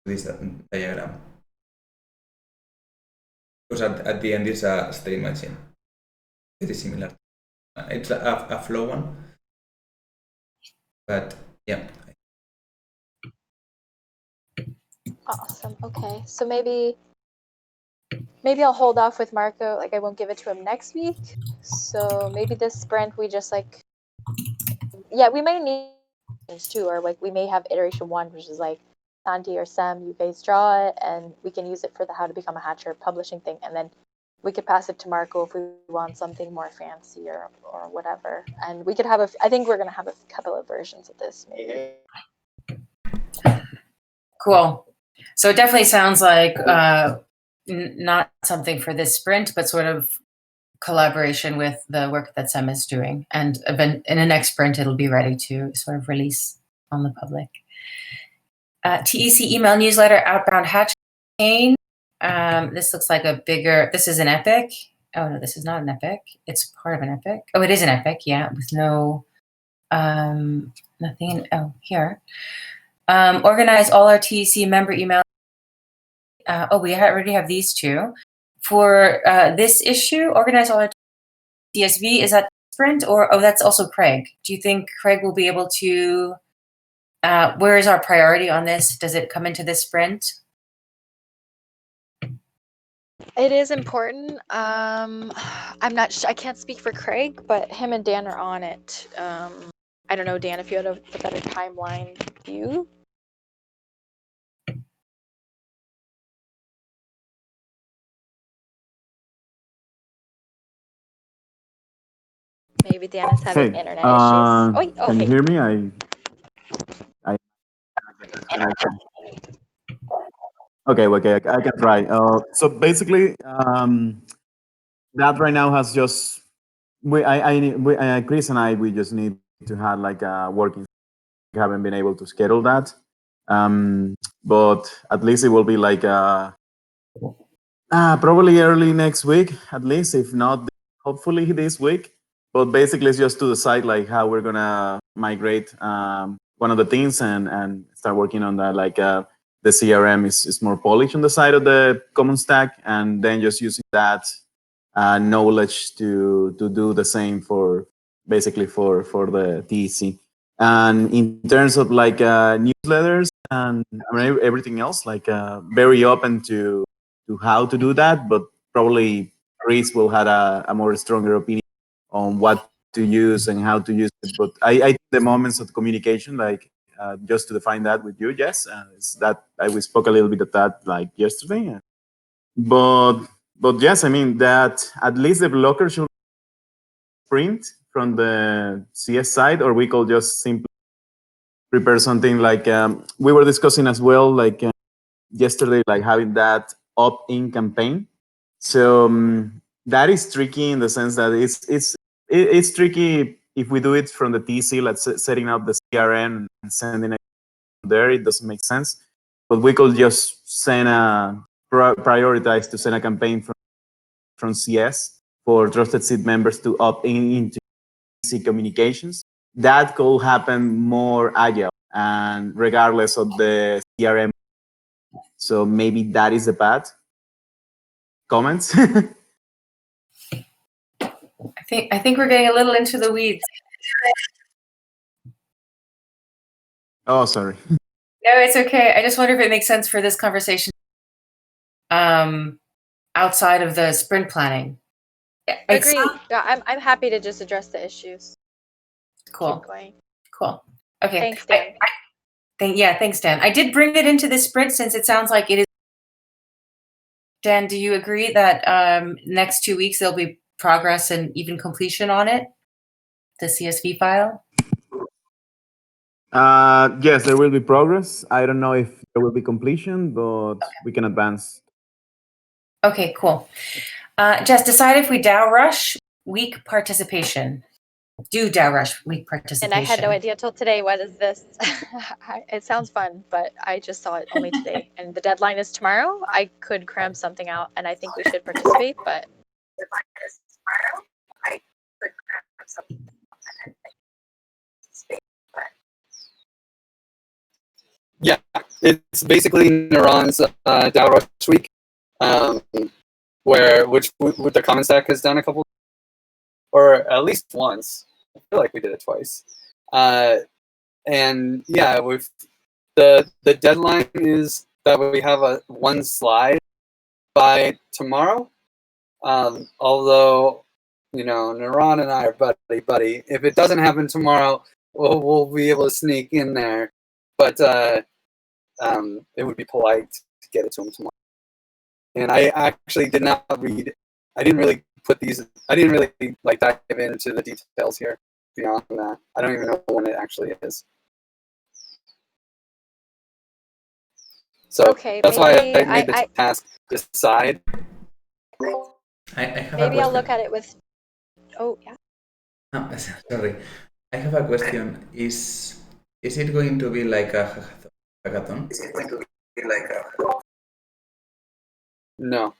this diagram, because at the end it's a state machine. It is similar. It's a flow one, but yeah. Awesome. Okay, so maybe I'll hold off with Marco. Like I won't give it to him next week. So maybe this sprint we just like, yeah, we may need things too, or like we may have iteration 1, which is like Santi or Sam, you guys draw it, and we can use it for the How to Become a Hatcher publishing thing, and then we could pass it to Marco if we want something more fancy or whatever. And we could have I think we're gonna have a couple of versions of this maybe. Cool. So it definitely sounds like not something for this sprint, but sort of collaboration with the work that Sam is doing. And in the next sprint, it'll be ready to sort of release on the public. TEC email newsletter, outbound hatch campaign. This looks like a bigger, this is an epic. Oh no, this is not an epic. It's part of an epic. Oh, it is an epic, yeah, with no, nothing, here. Organize all our TEC member email. We already have these two. For this issue, organize all our CSV, is that sprint or, that's also Craig. Do you think Craig will be able to, where is our priority on this? Does it come into this sprint? It is important. I'm not I can't speak for Craig, but him and Dan are on it. I don't know, Dan, if you had a better timeline view. Maybe Dan is having internet issues. Can you hear me? Okay, I can try. So basically, that right now has just Chris and I, we just need to have like a working. We haven't been able to schedule that, but at least it will be like probably early next week, at least, if not, hopefully this week. But basically, it's just to decide like how we're gonna migrate one of the things and start working on that. Like the CRM is more polished on the side of the common stack, and then just using that knowledge to do the same for basically for the TEC. And in terms of like newsletters and everything else, like very open to how to do that, but probably Chris will have a more stronger opinion on what to use and how to use it. But I think the moments of communication, like just to define that with you, Jess, is that we spoke a little bit of that like yesterday. But yes, I mean that at least the blocker should print from the CS side, or we could just simply prepare something like we were discussing as well, like yesterday, like having that opt-in campaign. So that is tricky in the sense that it's tricky if we do it from the TC, let's say, setting up the CRM and sending it there. It doesn't make sense. But we could just send prioritize to send a campaign from CS for trusted seed members to opt into TC communications. That could happen more agile and regardless of the CRM. So maybe that is the path. Comments? I think we're getting a little into the weeds. Oh, sorry. No, it's okay. I just wonder if it makes sense for this conversation outside of the sprint planning. Agree. Yeah, I'm happy to just address the issues. Cool. Keep going. Cool. Okay. Thanks, Dan. Thanks, Dan. I did bring it into the sprint since it sounds like it is. Dan, do you agree that next 2 weeks there'll be progress and even completion on it? The CSV file? Yes, there will be progress. I don't know if there will be completion, but we can advance. Okay, cool. Just decide if we DAO rush week participation. Do DAO rush week participation. And I had no idea till today. What is this? It sounds fun, but I just saw it only today. And the deadline is tomorrow. I could cram something out, and I think we should participate, but. Yeah, it's basically Neuron's DAO Rush Week, which the Common Stack has done a couple, or at least once. I feel like we did it twice. And yeah, with the deadline is that we have one slide by tomorrow. Although, Neuron and I are buddy. If it doesn't happen tomorrow, we'll be able to sneak in there. But it would be polite to get it to him tomorrow. And I actually did not read. I didn't really dive into the details here. Beyond that, I don't even know when it actually is. So okay, that's why I made the task decide. I have maybe I'll look at it with. Oh yeah. Oh, sorry, I have a question. Is it going to be like a hackathon? Is it going to be like a? No,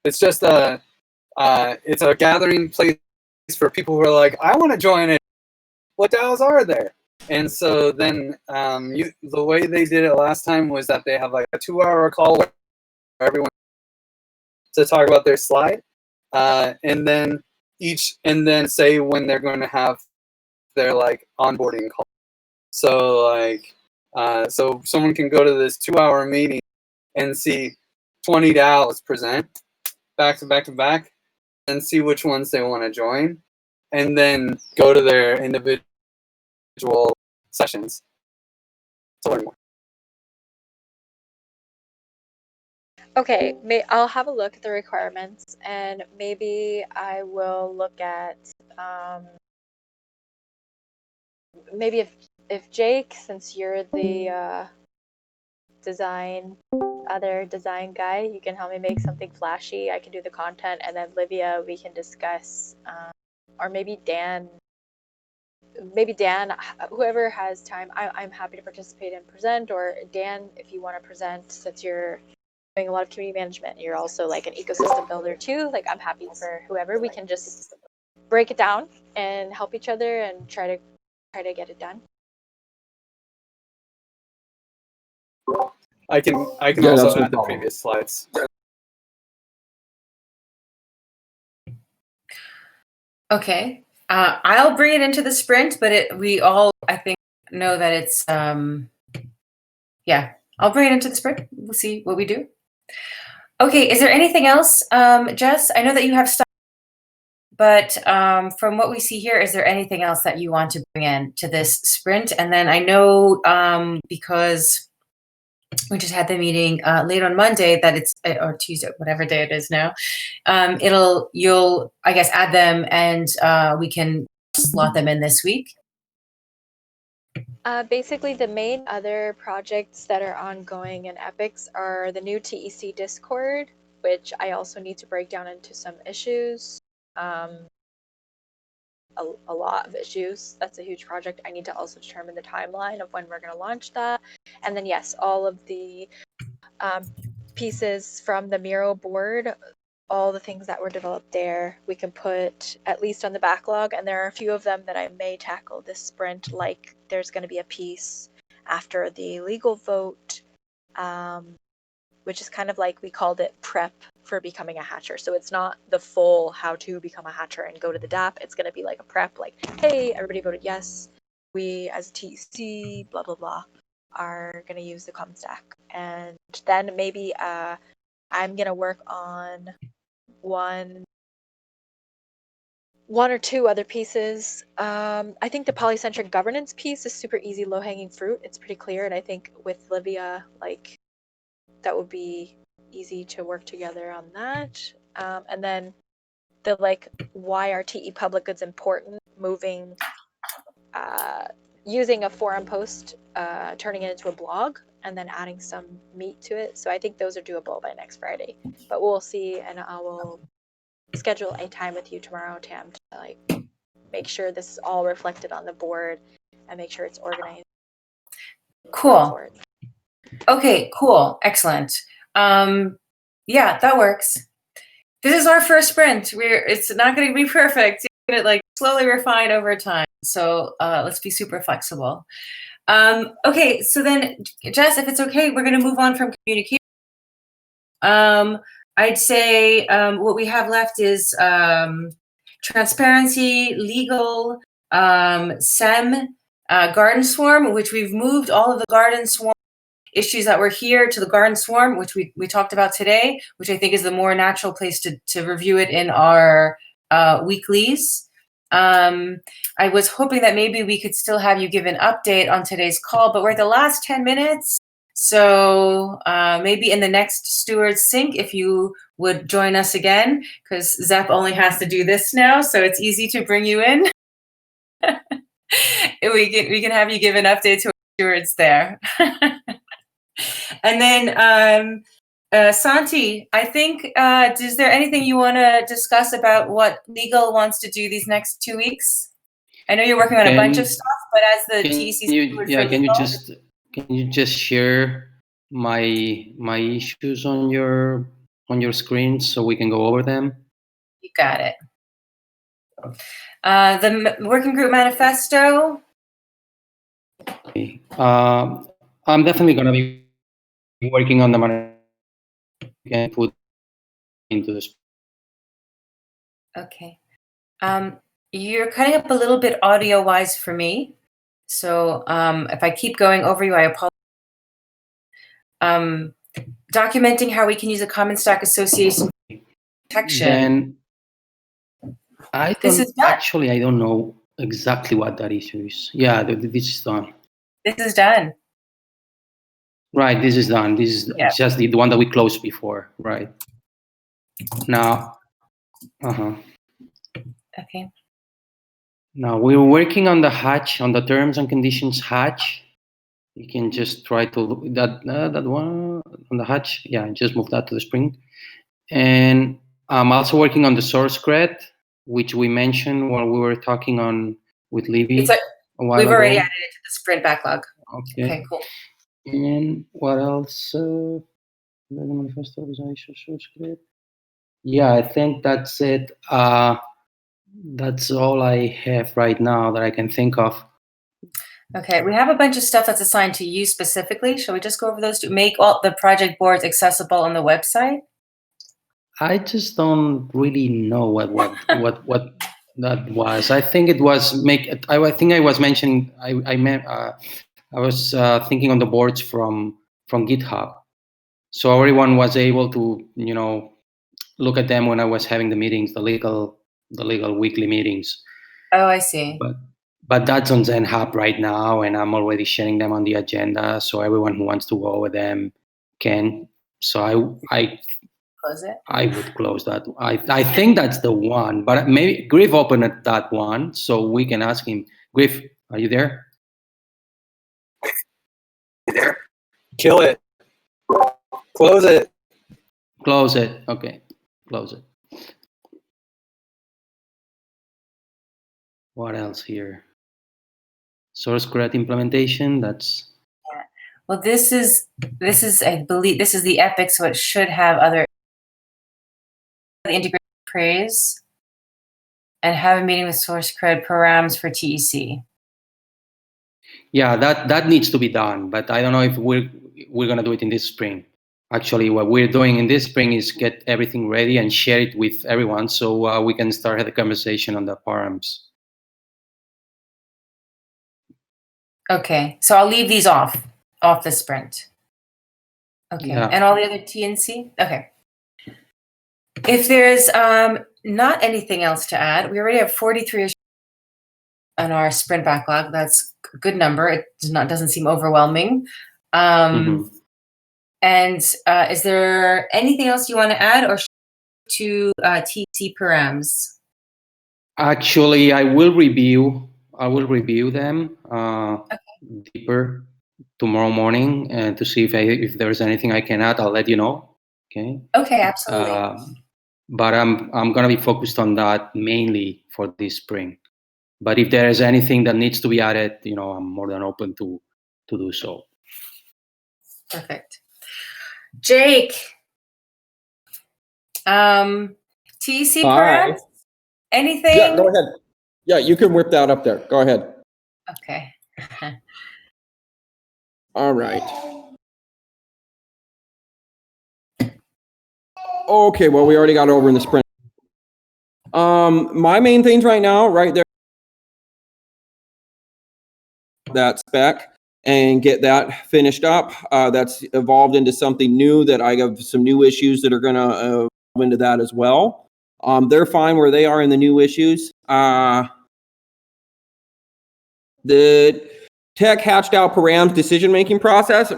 it's just it's a gathering place for people who are like, I want to join it. What DAOs are there? And so then the way they did it last time was that they have like a 2-hour call where everyone to talk about their slide, and then say when they're going to have their like onboarding call. So so someone can go to this 2-hour meeting and see 20 DAOs present back to back, and see which ones they want to join, and then go to their individual sessions to learn more. Okay, I'll have a look at the requirements, and maybe I will look at maybe if Jake, since you're the other design guy, you can help me make something flashy. I can do the content, and then Livia, we can discuss, or maybe Dan, whoever has time. I'm happy to participate and present, or Dan, if you want to present, since you're doing a lot of community management, you're also like an ecosystem builder too. Like, I'm happy for whoever. We can just break it down and help each other and try to get it done. I can also add the previous slides. Okay. I'll bring it into the sprint, but we all, I think, know that it's, yeah, I'll bring it into the sprint. We'll see what we do. Okay, is there anything else, Jess? I know that you have stuff, but from what we see here, is there anything else that you want to bring in to this sprint? And then I know because we just had the meeting late on Monday that it's, or Tuesday, whatever day it is now, you'll, I guess, add them and we can slot them in this week. Basically, the main other projects that are ongoing in Epics are the new TEC Discord which I also need to break down into some issues. A lot of issues. That's a huge project. I need to also determine the timeline of when we're going to launch that. And then, yes, all of the pieces from the Miro board, all the things that were developed there, we can put at least on the backlog. And there are a few of them that I may tackle this sprint, like there's going to be a piece after the legal vote, which is kind of like, we called it prep for becoming a hatcher. So it's not the full how to become a hatcher and go to the DAP. It's going to be like a prep, like, hey, everybody voted yes. We as a TEC, blah, blah, blah, are going to use the common stack. And then maybe I'm going to work on one or two other pieces. I think the polycentric governance piece is super easy, low-hanging fruit. It's pretty clear. And I think with Livia, like, that would be easy to work together on that. And then the, like, why are TE public goods important, moving, using a forum post, turning it into a blog, and then adding some meat to it. So I think those are doable by next Friday. But we'll see, and I will schedule a time with you tomorrow, Tam, to like make sure this is all reflected on the board and make sure it's organized. Cool. Okay, cool. Excellent. Yeah, that works. This is our first sprint. It's not going to be perfect. It's going to like slowly refine over time. So let's be super flexible. Okay, so then, Jess, if it's okay, we're going to move on from communication. I'd say what we have left is transparency, legal, SEM, garden swarm, which we've moved all of the garden swarm issues that were here to the garden swarm, which we talked about today, which I think is the more natural place to review it in our weeklies. I was hoping that maybe we could still have you give an update on today's call, but we're at the last 10 minutes. So maybe in the next Steward's Sync, if you would join us again, because Zep only has to do this now, so it's easy to bring you in. we can have you give an update to our stewards there. And then Santi, I think, is there anything you want to discuss about what legal wants to do these next 2 weeks? I know you're working on a bunch of stuff, but as the TEC steward for legal, can you just share my issues on your screen so we can go over them? You got it. The working group manifesto. Okay. I'm definitely going to be working on the manifesto and put into this. Okay. You're cutting up a little bit audio-wise for me. So if I keep going over you, I apologize. Documenting how we can use a common stack association protection. Then I don't know exactly what that issue is. Yeah, this is done. This is done. Right, this is done. This is just the one that we closed before, right? Now, Okay. Now we're working on the hatch, on the terms and conditions hatch. You can just try to look that one on the hatch. Yeah, just move that to the Spring. And I'm also working on the source cred, which we mentioned when we were talking on with Libby. We've already added it to the Sprint backlog. Okay, cool. And what else? Yeah, I think that's it. That's all I have right now that I can think of. Okay, we have a bunch of stuff that's assigned to you specifically. Shall we just go over those to make all the project boards accessible on the website? I just don't really know what that was. I think it was I think I was mentioning. I was thinking on the boards from GitHub, so everyone was able to look at them when I was having the meetings, the legal weekly meetings. Oh, I see. But that's on Zen Hub right now, and I'm already sharing them on the agenda, so everyone who wants to go over them can. So I close it. I would close that. I think that's the one, but maybe Griff opened that one, so we can ask him. Griff, are you there? Kill it. Close it. Close it. Okay, close it. What else here? Source code implementation. That's. Well, this is I believe this is the epic, so it should have other integrated praise and have a meeting with source cred Paramms for TEC. Yeah, that needs to be done, but I don't know if we're gonna do it in this spring. Actually, what we're doing in this spring is get everything ready and share it with everyone, so we can start the conversation on the Paramms. Okay, so I'll leave these off the sprint. Okay, Yeah. and all the other TNC. Okay. If there's not anything else to add, we already have 43 on our sprint backlog. That's a good number. It doesn't seem overwhelming. And is there anything else you want to add or to TEC Paramms? Actually, I will review them deeper tomorrow morning and to see if there's anything I can add. I'll let you know. Okay. Okay, absolutely. But I'm gonna be focused on that mainly for this spring. But if there is anything that needs to be added, I'm more than open to do so. Perfect. Jake, TEC Paramms, anything? Yeah, go ahead. Yeah, you can whip that up there. Go ahead. Okay. All right. Okay, well, we already got over in the sprint. My main things right now, right there, that spec and get that finished up. That's evolved into something new that I have some new issues that are going to evolve into that as well. They're fine where they are in the new issues. The tech hatched out Paramms decision-making process.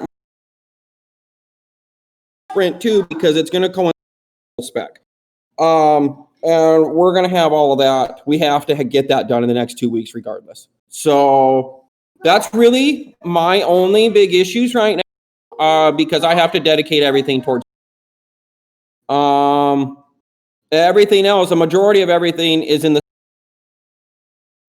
Sprint 2 because it's going to coincide with spec. And we're going to have all of that. We have to get that done in the next 2 weeks regardless. So that's really my only big issues right now because I have to dedicate everything towards everything else. The majority of everything is in the.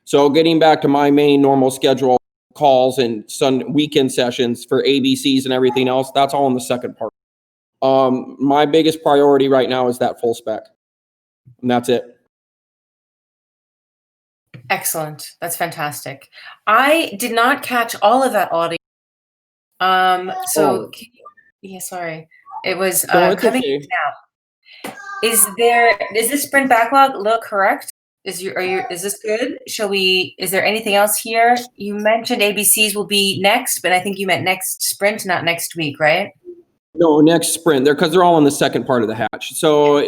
So getting back to my main normal schedule calls and weekend sessions for ABCs and everything else, that's all in the second part. My biggest priority right now is that full spec. And that's it. Excellent. That's fantastic. I did not catch all of that audio. Sorry. It was coming okay. down. Is this sprint backlog look correct? Is this good? Is there anything else here? You mentioned ABCs will be next, but I think you meant next sprint, not next week, right? No, next sprint. Because they're all in the second part of the hatch. So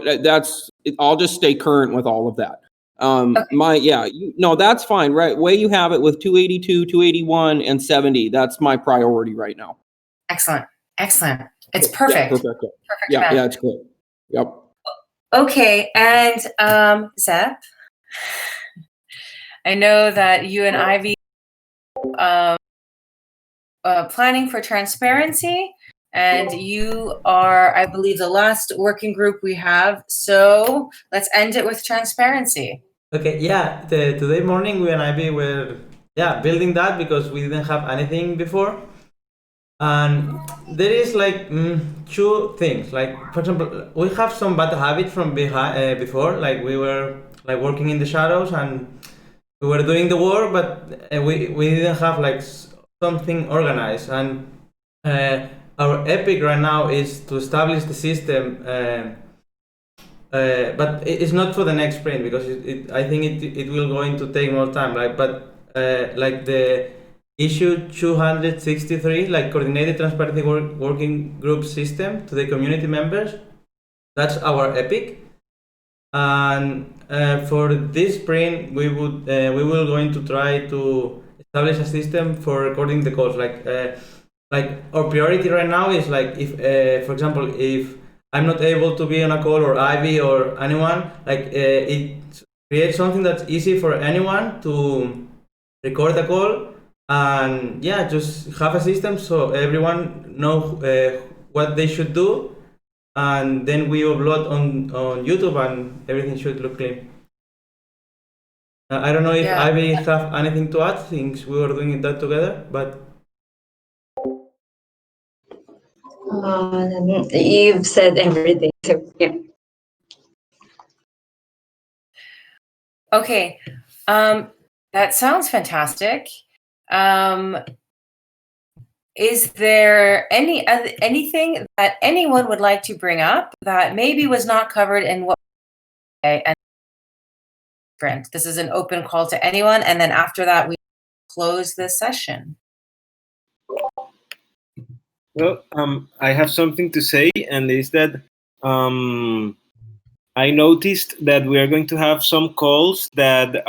I'll just stay current with all of that. Okay. That's fine, right? Way you have it with 282, 281, and 70. That's my priority right now. Excellent. It's perfect. Yeah, perfect. Yeah, it's great. Yep. Okay, and Zep, I know that you and Ivy planning for transparency, and you are, I believe, the last working group we have. So let's end it with transparency. Okay, yeah. Today morning, we and Ivy were building that because we didn't have anything before. And there is like two things. Like, for example, we have some bad habits from before. Like we were like working in the shadows and we were doing the work, but we didn't have like something organized. And our epic right now is to establish the system, but it's not for the next sprint because I think it will going to take more time. Like, but like the issue 263, like coordinated transparency working group system to the community members. That's our epic. And for this sprint, we will going to try to establish a system for recording the calls. Like our priority right now is like if, for example, if I'm not able to be on a call or Ivy or anyone, like it creates something that's easy for anyone to record the call. And just have a system so everyone know what they should do and then we upload on YouTube, and everything should look clean. I don't know if Yeah. Ivy have anything to add, since we were doing that together, but You've said everything. So, yeah. Okay. That sounds fantastic. Is there anything that anyone would like to bring up that maybe was not covered in what? And Sprint. This is an open call to anyone, and then after that, we close this session. Well, I have something to say, and is that I noticed that we are going to have some calls that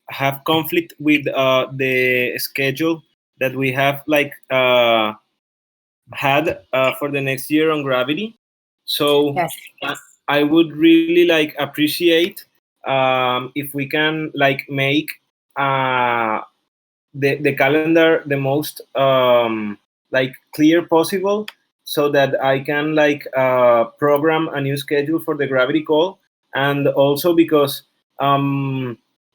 have conflict with the schedule that we have had for the next year on Gravity. So Yes. I would really appreciate if we can make the calendar the most clear possible, so that I can program a new schedule for the Gravity call. And also because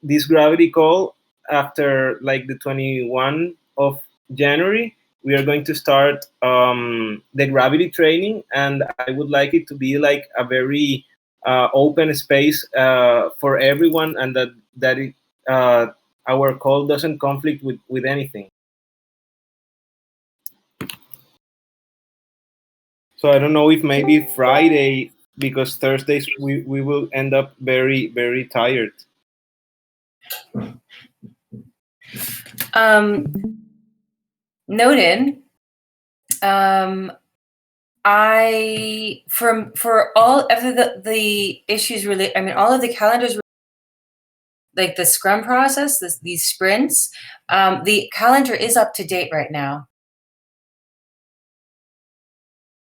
this Gravity call, after the 21 of January, we are going to start the Gravity training, and I would like it to be a very open space for everyone, and that it, our call doesn't conflict with anything. So I don't know if maybe Friday, because Thursdays we will end up very, very tired. Noted. For all of the issues really, all of the calendars, like the Scrum process, these sprints, the calendar is up to date right now.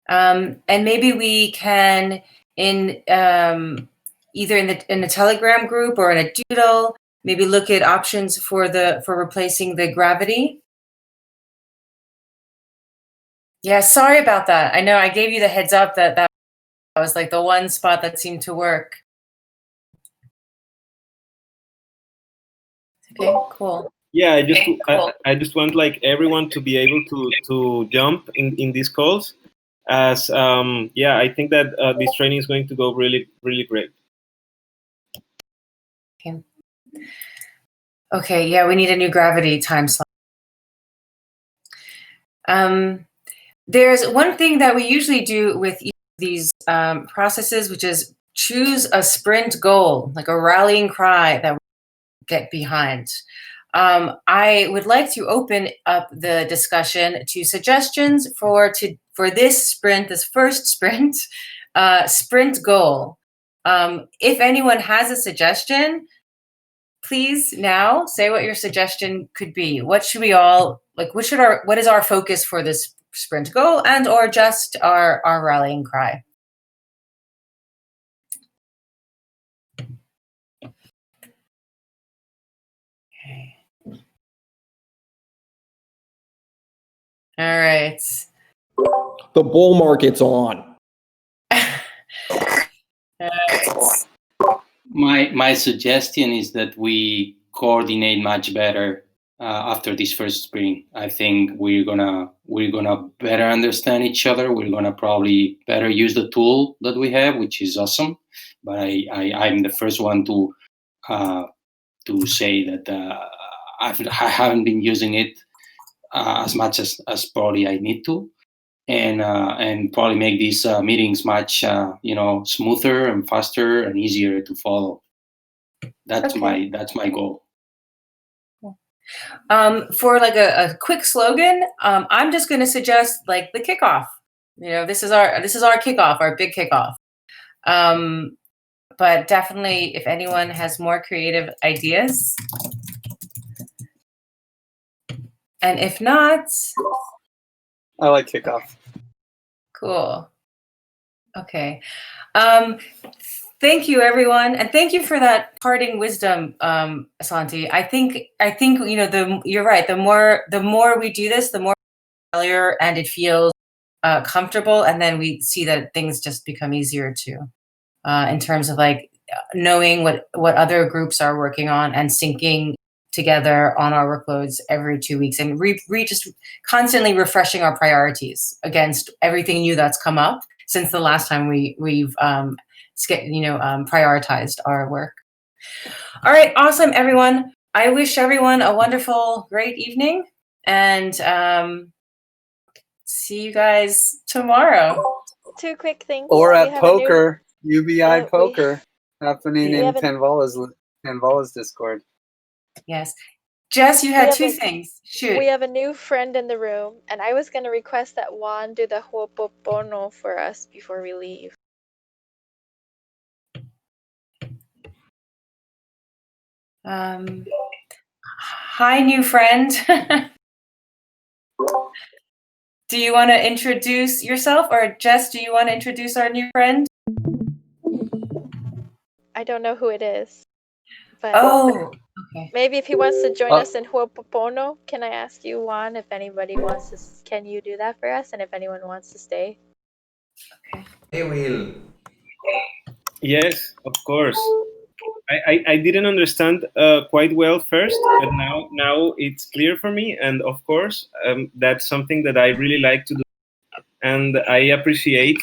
And maybe we can, in either in the Telegram group or in a doodle, maybe look at options for replacing the Gravity. Yeah, sorry about that. I know I gave you the heads up that was like the one spot that seemed to work. Okay, cool. Yeah, I just want everyone to be able to jump in these calls, as I think that this training is going to go really, really great. Okay, yeah, we need a new Gravity time slot. There's one thing that we usually do with these processes, which is choose a sprint goal, like a rallying cry that we get behind. I would like to open up the discussion to suggestions for this sprint, this first sprint, sprint goal. If anyone has a suggestion, please now say what your suggestion could be. What should we all what is our focus for this sprint goal, and or just our rallying cry? Okay. All right. The bull market's on. My suggestion is that we coordinate much better after this first sprint. I think we're gonna better understand each other. We're gonna probably better use the tool that we have, which is awesome. But I'm the first one to say that I haven't been using it as much as probably I need to, and probably make these meetings much smoother and faster and easier to follow. That's Okay. my goal. For a quick slogan, I'm just going to suggest the kickoff. This is our kickoff, our big kickoff. But definitely, if anyone has more creative ideas, and if not, I like kickoff. Cool. Okay. Thank you, everyone, and thank you for that parting wisdom, Asante. I think you're right. The more we do this, the more familiar and it feels comfortable, and then we see that things just become easier too, in terms of like knowing what other groups are working on and syncing together on our workloads every 2 weeks, and just constantly refreshing our priorities against everything new that's come up since the last time we've prioritized our work. All right, awesome, everyone. I wish everyone a wonderful, great evening, and see you guys tomorrow. 2 quick things. Or at poker, UBI poker, happening in have a- Tanvala's Discord. Yes. Jess, you had 2 things. Shoot. We have a new friend in the room, and I was going to request that Juan do the Ho'oponopono for us before we leave. Hi, new friend. Do you want to introduce yourself, or Jess, do you want to introduce our new friend? I don't know who it is. But okay. Maybe if he wants to join us in Ho'oponopono, can I ask you, Juan, if anybody wants to, can you do that for us, and if anyone wants to stay? I will. Yes, of course. I didn't understand quite well first, but now it's clear for me. And of course, that's something that I really like to do. And I appreciate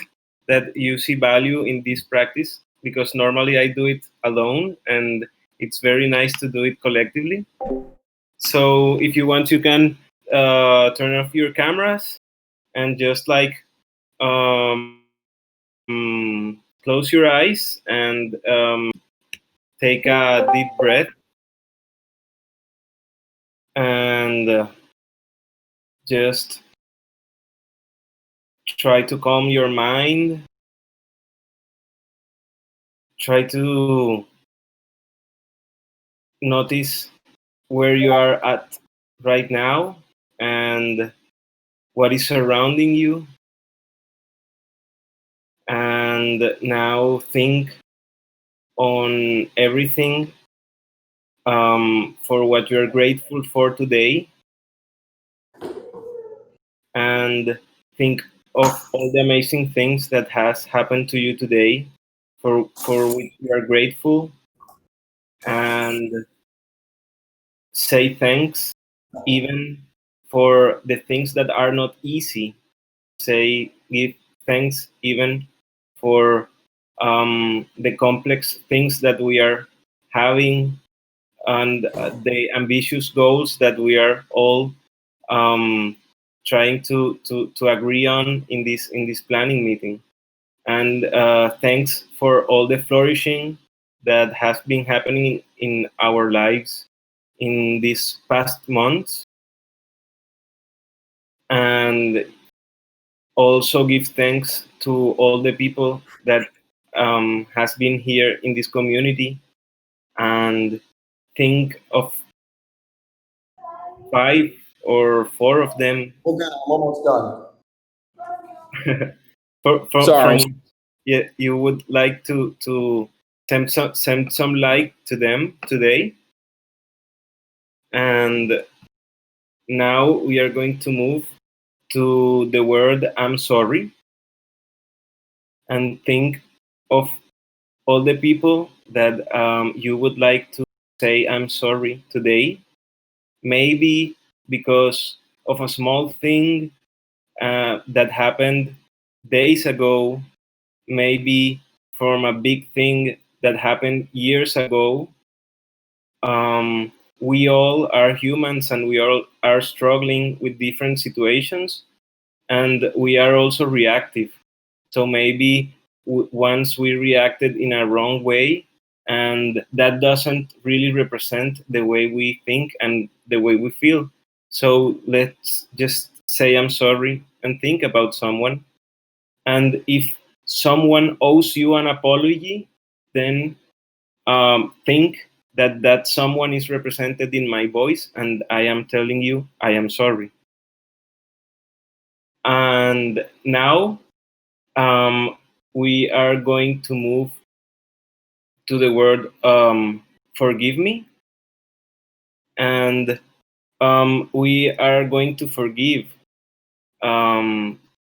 that you see value in this practice, because normally I do it alone, and it's very nice to do it collectively. So if you want, you can turn off your cameras and just like close your eyes and take a deep breath and just try to calm your mind. Try to notice where you are at right now and what is surrounding you. And now think on everything for what you're grateful for today. And think of all the amazing things that has happened to you today for which you are grateful. And say thanks even for the things that are not easy. Give thanks even for the complex things that we are having and the ambitious goals that we are all trying to agree on in this planning meeting. And thanks for all the flourishing that has been happening in our lives in these past months. And also give thanks to all the people that has been here in this community, and think of 5 or 4 of them. Okay, I'm almost done. Sorry. You would like to send some like to them today. And now we are going to move to the word I'm sorry, and think of all the people that you would like to say I'm sorry today. Maybe because of a small thing that happened days ago, maybe from a big thing that happened years ago. We all are humans, and we all are struggling with different situations, and we are also reactive. So maybe once we reacted in a wrong way, and that doesn't really represent the way we think and the way we feel. So let's just say I'm sorry and think about someone. And if someone owes you an apology, then think that someone is represented in my voice, and I am telling you I am sorry. And now we are going to move to the word forgive me. And we are going to forgive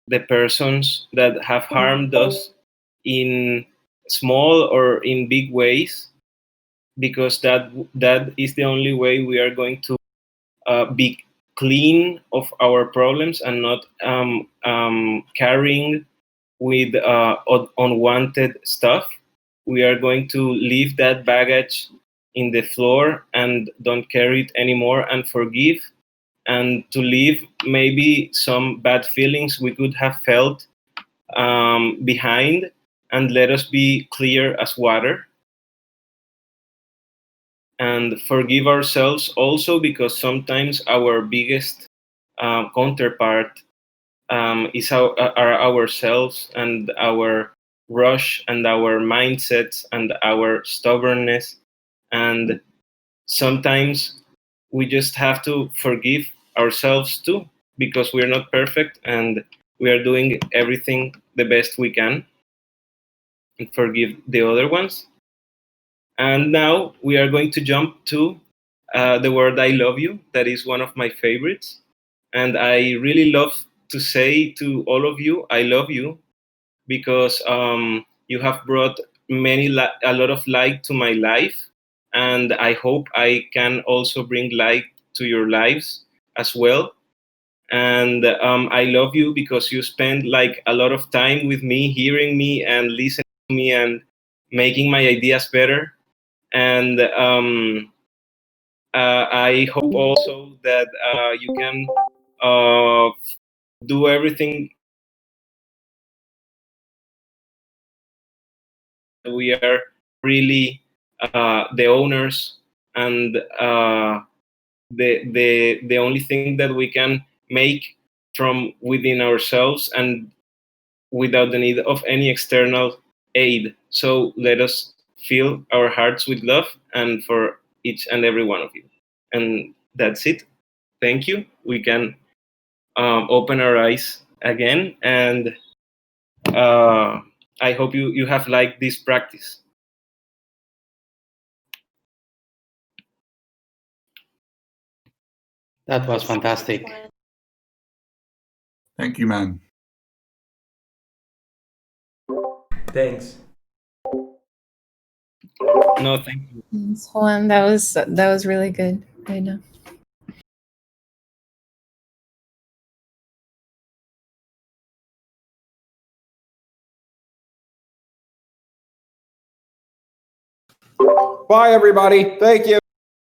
the persons that have harmed us in small or in big ways, because that is the only way we are going to be clean of our problems and not carrying with unwanted stuff. We are going to leave that baggage in the floor and don't carry it anymore, and forgive, and to leave maybe some bad feelings we could have felt behind, and let us be clear as water. And forgive ourselves also, because sometimes our biggest counterpart are ourselves, and our rush, and our mindsets, and our stubbornness. And sometimes we just have to forgive ourselves too, because we're not perfect and we are doing everything the best we can, and forgive the other ones. And now we are going to jump to the word I love you. That is one of my favorites. And I really love to say to all of you, I love you, because you have brought a lot of light to my life. And I hope I can also bring light to your lives as well. And I love you because you spend like a lot of time with me, hearing me and listening to me and making my ideas better. And I hope also that you can do everything. We are really the owners, and the only thing that we can make from within ourselves, and without the need of any external aid. So let us fill our hearts with love, and for each and every one of you. And that's it. Thank you. We can open our eyes again, and I hope you have liked this practice. That was fantastic. Thank you, man. Thanks. No, thank you. Thanks, Juan. That was really good. I know. Bye, everybody. Thank you.